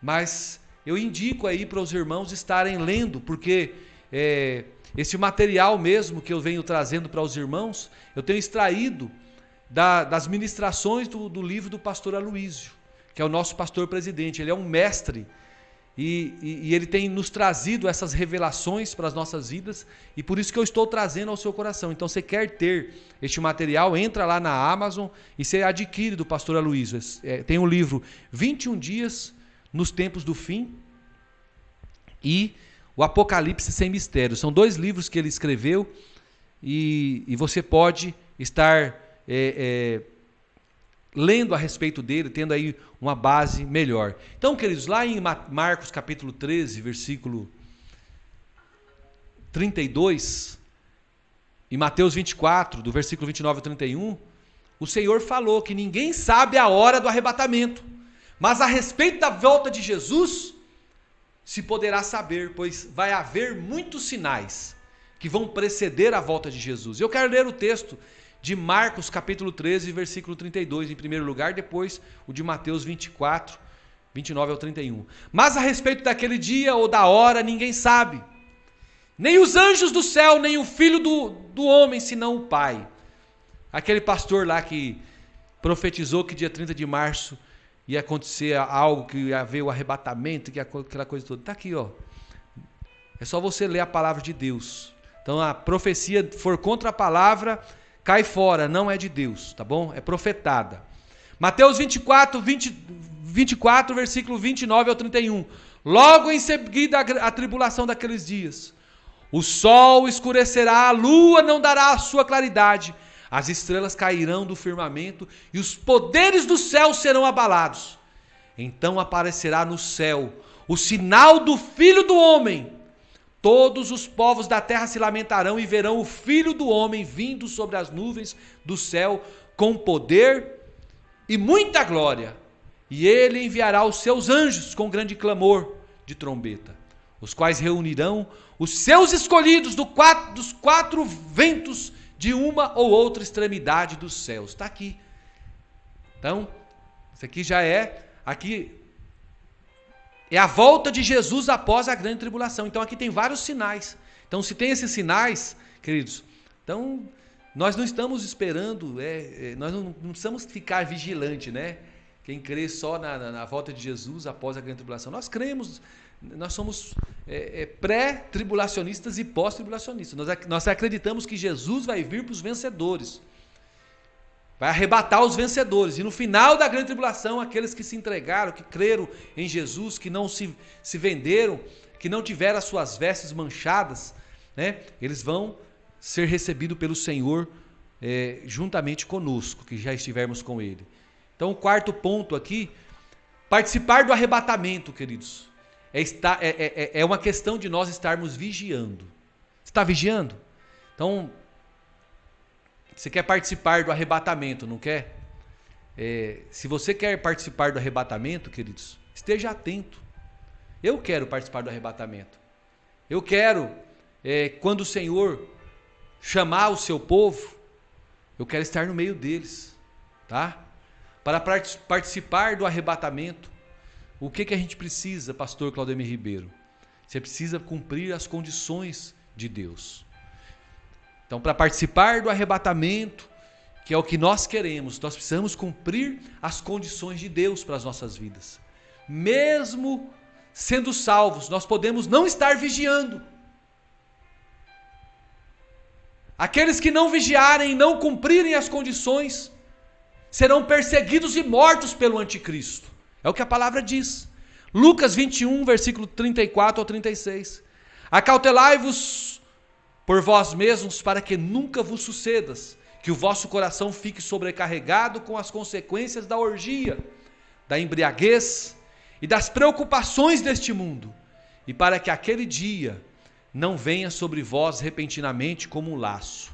Mas eu indico aí para os irmãos estarem lendo, porque esse material mesmo que eu venho trazendo para os irmãos, eu tenho extraído das ministrações do livro do pastor Aloísio, que é o nosso pastor presidente. Ele é um mestre e ele tem nos trazido essas revelações para as nossas vidas, e por isso que eu estou trazendo ao seu coração. Então, você quer ter este material, entra lá na Amazon e você adquire do pastor Aloísio. Tem o livro 21 dias nos tempos do fim e o Apocalipse Sem Mistério. São dois livros que ele escreveu e você pode estar lendo a respeito dele, tendo aí uma base melhor. Então, queridos, lá em Marcos capítulo 13, versículo 32, e Mateus 24, do versículo 29 ao 31, o Senhor falou que ninguém sabe a hora do arrebatamento, mas a respeito da volta de Jesus, se poderá saber, pois vai haver muitos sinais que vão preceder a volta de Jesus. Eu quero ler o texto de Marcos capítulo 13, versículo 32, em primeiro lugar, depois o de Mateus 24, 29 ao 31. Mas a respeito daquele dia ou da hora, ninguém sabe, nem os anjos do céu, nem o Filho do homem, senão o Pai. Aquele pastor lá que profetizou que dia 30 de março ia acontecer algo, que ia haver o arrebatamento, que aquela coisa toda. Está aqui, ó. É só você ler a palavra de Deus. Então a profecia for contra a palavra, cai fora, não é de Deus, tá bom? É profetada. Mateus 24, versículo 29 ao 31. Logo em seguida a tribulação daqueles dias. O sol escurecerá, a lua não dará a sua claridade, as estrelas cairão do firmamento e os poderes do céu serão abalados. Então aparecerá no céu o sinal do Filho do Homem. Todos os povos da terra se lamentarão e verão o Filho do Homem vindo sobre as nuvens do céu com poder e muita glória. E ele enviará os seus anjos com grande clamor de trombeta, os quais reunirão os seus escolhidos dos quatro ventos de uma ou outra extremidade dos céus. Está aqui. Então, isso aqui já é a volta de Jesus após a grande tribulação. Então aqui tem vários sinais. Então se tem esses sinais, queridos, então nós não estamos esperando, nós não precisamos ficar vigilante, né? Quem crê só na volta de Jesus após a grande tribulação. Nós cremos, nós somos pré-tribulacionistas e pós-tribulacionistas. Nós acreditamos que Jesus vai vir para os vencedores. Vai arrebatar os vencedores. E no final da grande tribulação, aqueles que se entregaram, que creram em Jesus, que não se venderam, que não tiveram as suas vestes manchadas, né? Eles vão ser recebidos pelo Senhor juntamente conosco, que já estivermos com Ele. Então o quarto ponto aqui, participar do arrebatamento, queridos, é uma questão de nós estarmos vigiando. Você está vigiando? Então, você quer participar do arrebatamento, não quer? Se você quer participar do arrebatamento, queridos, esteja atento. Eu quero participar do arrebatamento. Eu quero, quando o Senhor chamar o seu povo, eu quero estar no meio deles, tá? Para participar do arrebatamento, o que a gente precisa, pastor Claudemir Ribeiro? Você precisa cumprir as condições de Deus. Então, para participar do arrebatamento, que é o que nós queremos, nós precisamos cumprir as condições de Deus para as nossas vidas. Mesmo sendo salvos, nós podemos não estar vigiando. Aqueles que não vigiarem e não cumprirem as condições, serão perseguidos e mortos pelo anticristo. É o que a palavra diz. Lucas 21, versículo 34 ao 36. Acautelai-vos por vós mesmos, para que nunca vos sucedas, que o vosso coração fique sobrecarregado com as consequências da orgia, da embriaguez e das preocupações deste mundo, e para que aquele dia não venha sobre vós repentinamente como um laço,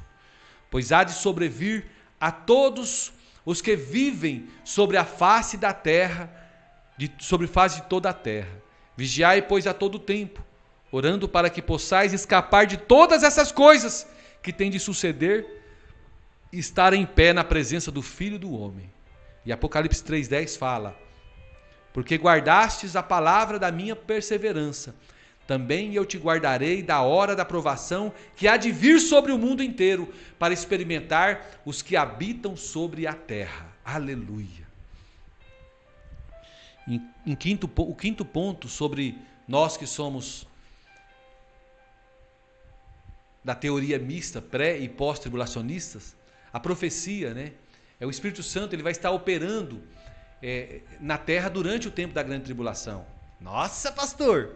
pois há de sobrevir a todos os que vivem sobre a face da terra, sobre a face de toda a terra. Vigiai, pois, a todo tempo, orando para que possais escapar de todas essas coisas que têm de suceder e estar em pé na presença do Filho do Homem. E Apocalipse 3,10 fala: porque guardastes a palavra da minha perseverança, também eu te guardarei da hora da provação que há de vir sobre o mundo inteiro, para experimentar os que habitam sobre a terra. Aleluia. O quinto ponto sobre nós que somos da teoria mista, pré e pós-tribulacionistas, a profecia, né? O Espírito Santo, ele vai estar operando na terra durante o tempo da grande tribulação. Nossa, pastor!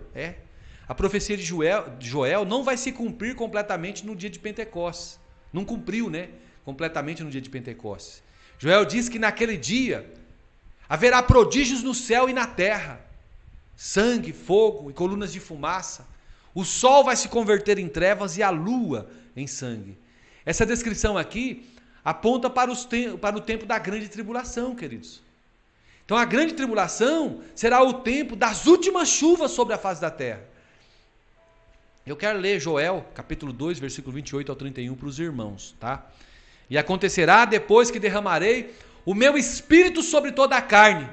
A profecia de Joel não vai se cumprir completamente no dia de Pentecostes. Não cumpriu, né? Completamente no dia de Pentecostes. Joel diz que naquele dia haverá prodígios no céu e na terra. Sangue, fogo e colunas de fumaça. O sol vai se converter em trevas e a lua em sangue. Essa descrição aqui aponta para o tempo da grande tribulação, queridos. Então a grande tribulação será o tempo das últimas chuvas sobre a face da terra. Eu quero ler Joel, capítulo 2, versículo 28 ao 31 para os irmãos, tá? E acontecerá depois que derramarei o meu espírito sobre toda a carne.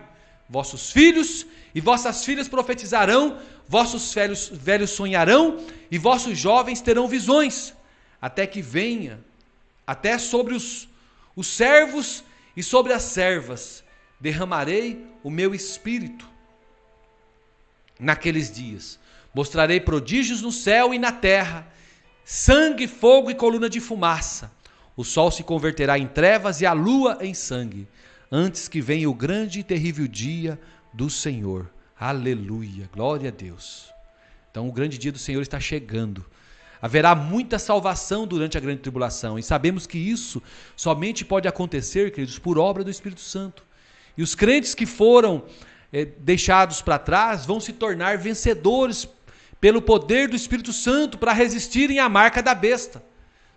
Vossos filhos e vossas filhas profetizarão, vossos velhos sonharão e vossos jovens terão visões, até que venha, até sobre os servos e sobre as servas, derramarei o meu espírito. Naqueles dias, mostrarei prodígios no céu e na terra, sangue, fogo e coluna de fumaça. O sol se converterá em trevas e a lua em sangue, antes que venha o grande e terrível dia do Senhor. Aleluia, glória a Deus. Então o grande dia do Senhor está chegando. Haverá muita salvação durante a grande tribulação, e sabemos que isso somente pode acontecer, queridos, por obra do Espírito Santo. E os crentes que foram deixados para trás vão se tornar vencedores pelo poder do Espírito Santo para resistirem à marca da besta.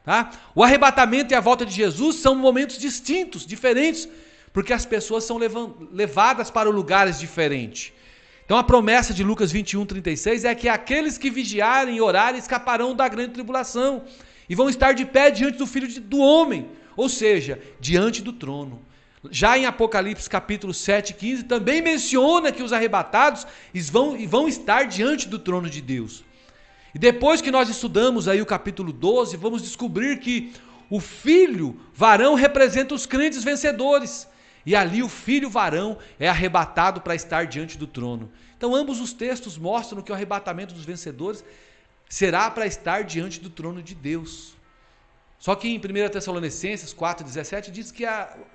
Tá? O arrebatamento e a volta de Jesus são momentos distintos, diferentes, porque as pessoas são levadas para lugares diferentes. Então a promessa de Lucas 21:36 é que aqueles que vigiarem e orarem escaparão da grande tribulação e vão estar de pé diante do Filho do Homem, ou seja, diante do trono. Já em Apocalipse capítulo 7:15 também menciona que os arrebatados vão estar diante do trono de Deus. E depois que nós estudamos aí o capítulo 12, vamos descobrir que o filho varão representa os crentes vencedores. E ali o filho varão é arrebatado para estar diante do trono. Então ambos os textos mostram que o arrebatamento dos vencedores será para estar diante do trono de Deus. Só que em 1 Tessalonicenses 4:17 diz que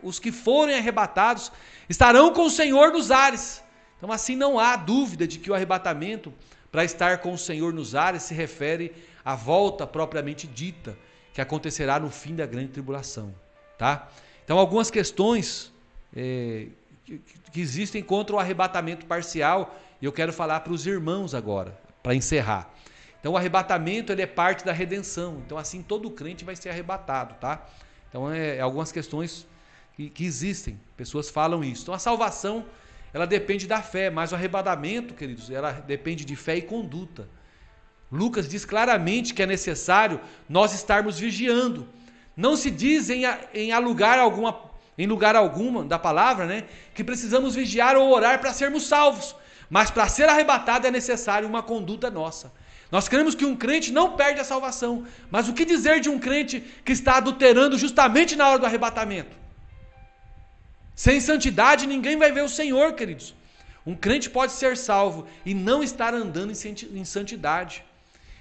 os que forem arrebatados estarão com o Senhor nos ares. Então assim não há dúvida de que o arrebatamento para estar com o Senhor nos ares se refere à volta propriamente dita, que acontecerá no fim da grande tribulação. Tá? Então algumas questões que existem contra o arrebatamento parcial, e eu quero falar para os irmãos agora, para encerrar. Então o arrebatamento ele é parte da redenção, então assim todo crente vai ser arrebatado, tá? Então algumas questões que existem, pessoas falam isso. Então a salvação, ela depende da fé, mas o arrebatamento, queridos, ela depende de fé e conduta. Lucas diz claramente que é necessário nós estarmos vigiando. Não se diz em lugar alguma da palavra, né, que precisamos vigiar ou orar para sermos salvos, mas para ser arrebatado é necessário uma conduta nossa. Nós cremos que um crente não perde a salvação, mas o que dizer de um crente que está adulterando justamente na hora do arrebatamento? Sem santidade ninguém vai ver o Senhor, queridos. Um crente pode ser salvo e não estar andando em santidade.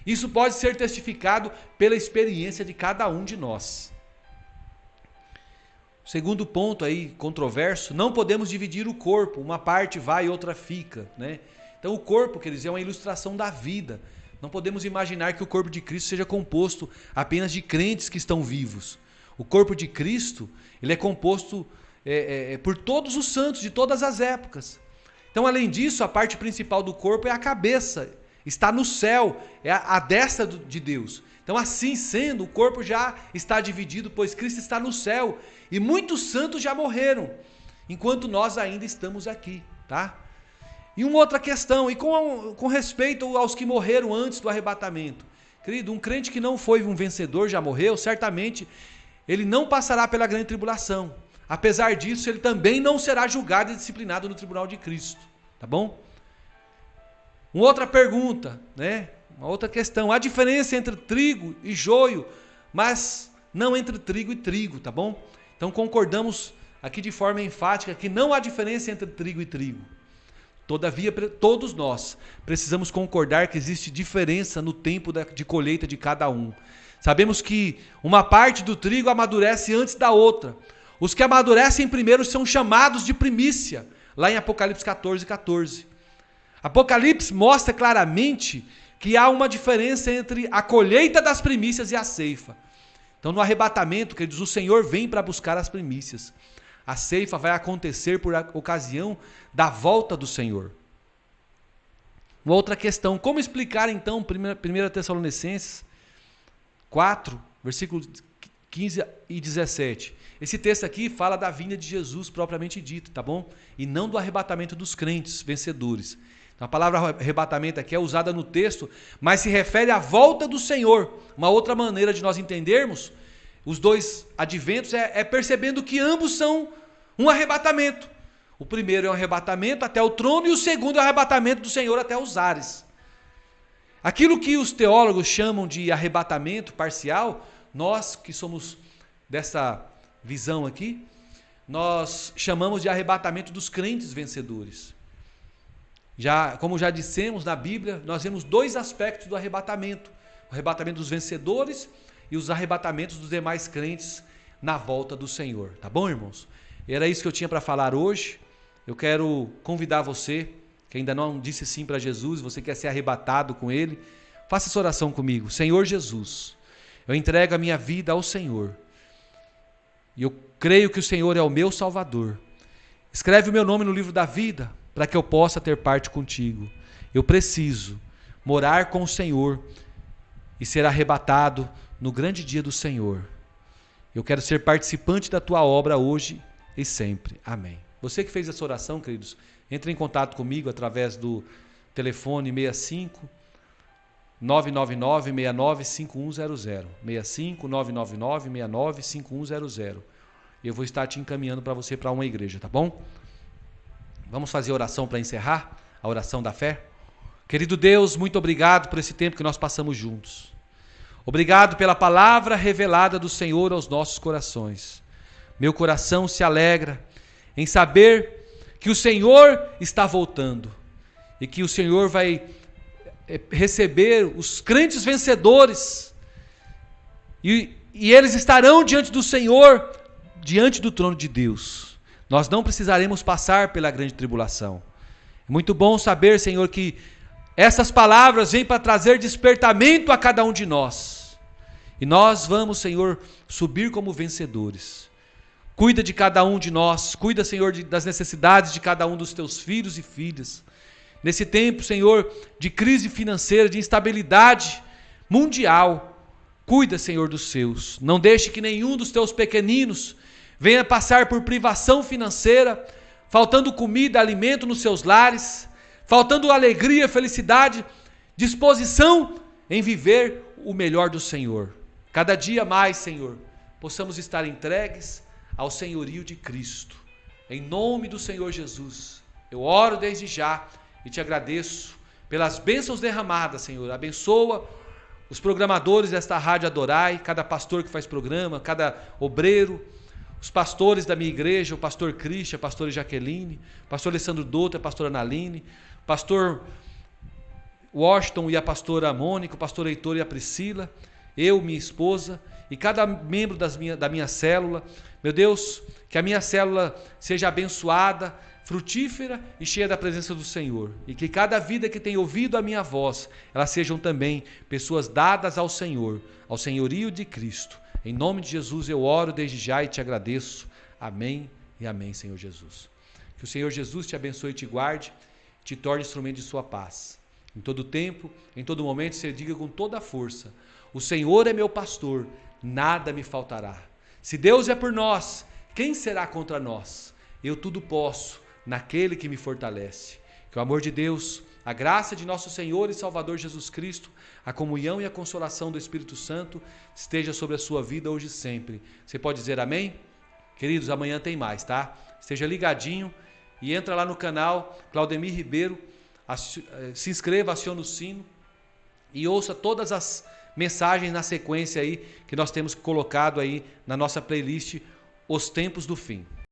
Isso pode ser testificado pela experiência de cada um de nós. Segundo ponto aí, controverso, não podemos dividir o corpo, uma parte vai e outra fica, né? Então o corpo, queridos, é uma ilustração da vida. Não podemos imaginar que o corpo de Cristo seja composto apenas de crentes que estão vivos. O corpo de Cristo, ele é composto por todos os santos de todas as épocas. Então, além disso, a parte principal do corpo é a cabeça, está no céu, é a destra de Deus. Então, assim sendo, o corpo já está dividido, pois Cristo está no céu, e muitos santos já morreram, enquanto nós ainda estamos aqui, tá? E uma outra questão, e com respeito aos que morreram antes do arrebatamento. Querido, um crente que não foi um vencedor, já morreu, certamente ele não passará pela grande tribulação. Apesar disso, ele também não será julgado e disciplinado no tribunal de Cristo, tá bom? Uma outra pergunta, né? Uma outra questão, há diferença entre trigo e joio, mas não entre trigo e trigo, tá bom? Então concordamos aqui de forma enfática que não há diferença entre trigo e trigo. Todavia, todos nós precisamos concordar que existe diferença no tempo de colheita de cada um. Sabemos que uma parte do trigo amadurece antes da outra. Os que amadurecem primeiro são chamados de primícia, lá em Apocalipse 14:14. Apocalipse mostra claramente que há uma diferença entre a colheita das primícias e a ceifa. Então, no arrebatamento, queridos, o Senhor vem para buscar as primícias. A ceifa vai acontecer por ocasião da volta do Senhor. Uma outra questão, como explicar então 1 Tessalonicenses 4, versículo 15 e 17. Esse texto aqui fala da vinda de Jesus propriamente dito, tá bom? E não do arrebatamento dos crentes vencedores. Então, a palavra arrebatamento aqui é usada no texto, mas se refere à volta do Senhor. Uma outra maneira de nós entendermos os dois adventos é percebendo que ambos são um arrebatamento. O primeiro é um arrebatamento até o trono e o segundo é o arrebatamento do Senhor até os ares. Aquilo que os teólogos chamam de arrebatamento parcial, nós que somos dessa visão aqui, nós chamamos de arrebatamento dos crentes vencedores. Como já dissemos na Bíblia, nós vemos dois aspectos do arrebatamento: o arrebatamento dos vencedores e os arrebatamentos dos demais crentes na volta do Senhor. Tá bom, irmãos? Era isso que eu tinha para falar hoje. Eu quero convidar você, que ainda não disse sim para Jesus, você quer ser arrebatado com Ele, faça essa oração comigo. Senhor Jesus, eu entrego a minha vida ao Senhor. E eu creio que o Senhor é o meu Salvador. Escreve o meu nome no livro da vida, para que eu possa ter parte contigo. Eu preciso morar com o Senhor e ser arrebatado no grande dia do Senhor. Eu quero ser participante da tua obra hoje e sempre. Amém. Você que fez essa oração, queridos, entre em contato comigo através do telefone 65 999 69 5100. 65 999 69 5100. Eu vou estar te encaminhando para você para uma igreja, tá bom? Vamos fazer a oração para encerrar, a oração da fé? Querido Deus, muito obrigado por esse tempo que nós passamos juntos. Obrigado pela palavra revelada do Senhor aos nossos corações. Meu coração se alegra em saber que o Senhor está voltando e que o Senhor vai receber os crentes vencedores e eles estarão diante do Senhor, diante do trono de Deus. Nós não precisaremos passar pela grande tribulação. É muito bom saber, Senhor, que essas palavras vêm para trazer despertamento a cada um de nós. E nós vamos, Senhor, subir como vencedores. Cuida de cada um de nós. Cuida, Senhor, das necessidades de cada um dos teus filhos e filhas. Nesse tempo, Senhor, de crise financeira, de instabilidade mundial, cuida, Senhor, dos seus. Não deixe que nenhum dos teus pequeninos venha passar por privação financeira, faltando comida, alimento nos seus lares, faltando alegria, felicidade, disposição em viver o melhor do Senhor. Cada dia mais, Senhor, possamos estar entregues ao senhorio de Cristo. Em nome do Senhor Jesus, eu oro desde já e te agradeço pelas bênçãos derramadas, Senhor. Abençoa os programadores desta Rádio Adorai, cada pastor que faz programa, cada obreiro, os pastores da minha igreja, o pastor Cristian, a pastora Jaqueline, o pastor Alessandro Douto, a pastora Analine, o pastor Washington e a pastora Mônica, o pastor Heitor e a Priscila, eu, minha esposa, e cada membro da minha célula. Meu Deus, que a minha célula seja abençoada, frutífera e cheia da presença do Senhor. E que cada vida que tem ouvido a minha voz, elas sejam também pessoas dadas ao Senhor, ao senhorio de Cristo. Em nome de Jesus eu oro desde já e te agradeço. Amém e amém, Senhor Jesus. Que o Senhor Jesus te abençoe e te guarde, te torne instrumento de sua paz. Em todo tempo, em todo momento, você diga com toda a força: o Senhor é meu pastor, nada me faltará. Se Deus é por nós, quem será contra nós? Eu tudo posso naquele que me fortalece. Que o amor de Deus, a graça de nosso Senhor e Salvador Jesus Cristo, a comunhão e a consolação do Espírito Santo esteja sobre a sua vida hoje e sempre. Você pode dizer amém? Queridos, amanhã tem mais, tá? Esteja ligadinho e entra lá no canal Claudemir Ribeiro, se inscreva, acione o sino e ouça todas as mensagens na sequência aí que nós temos colocado aí na nossa playlist Os Tempos do Fim.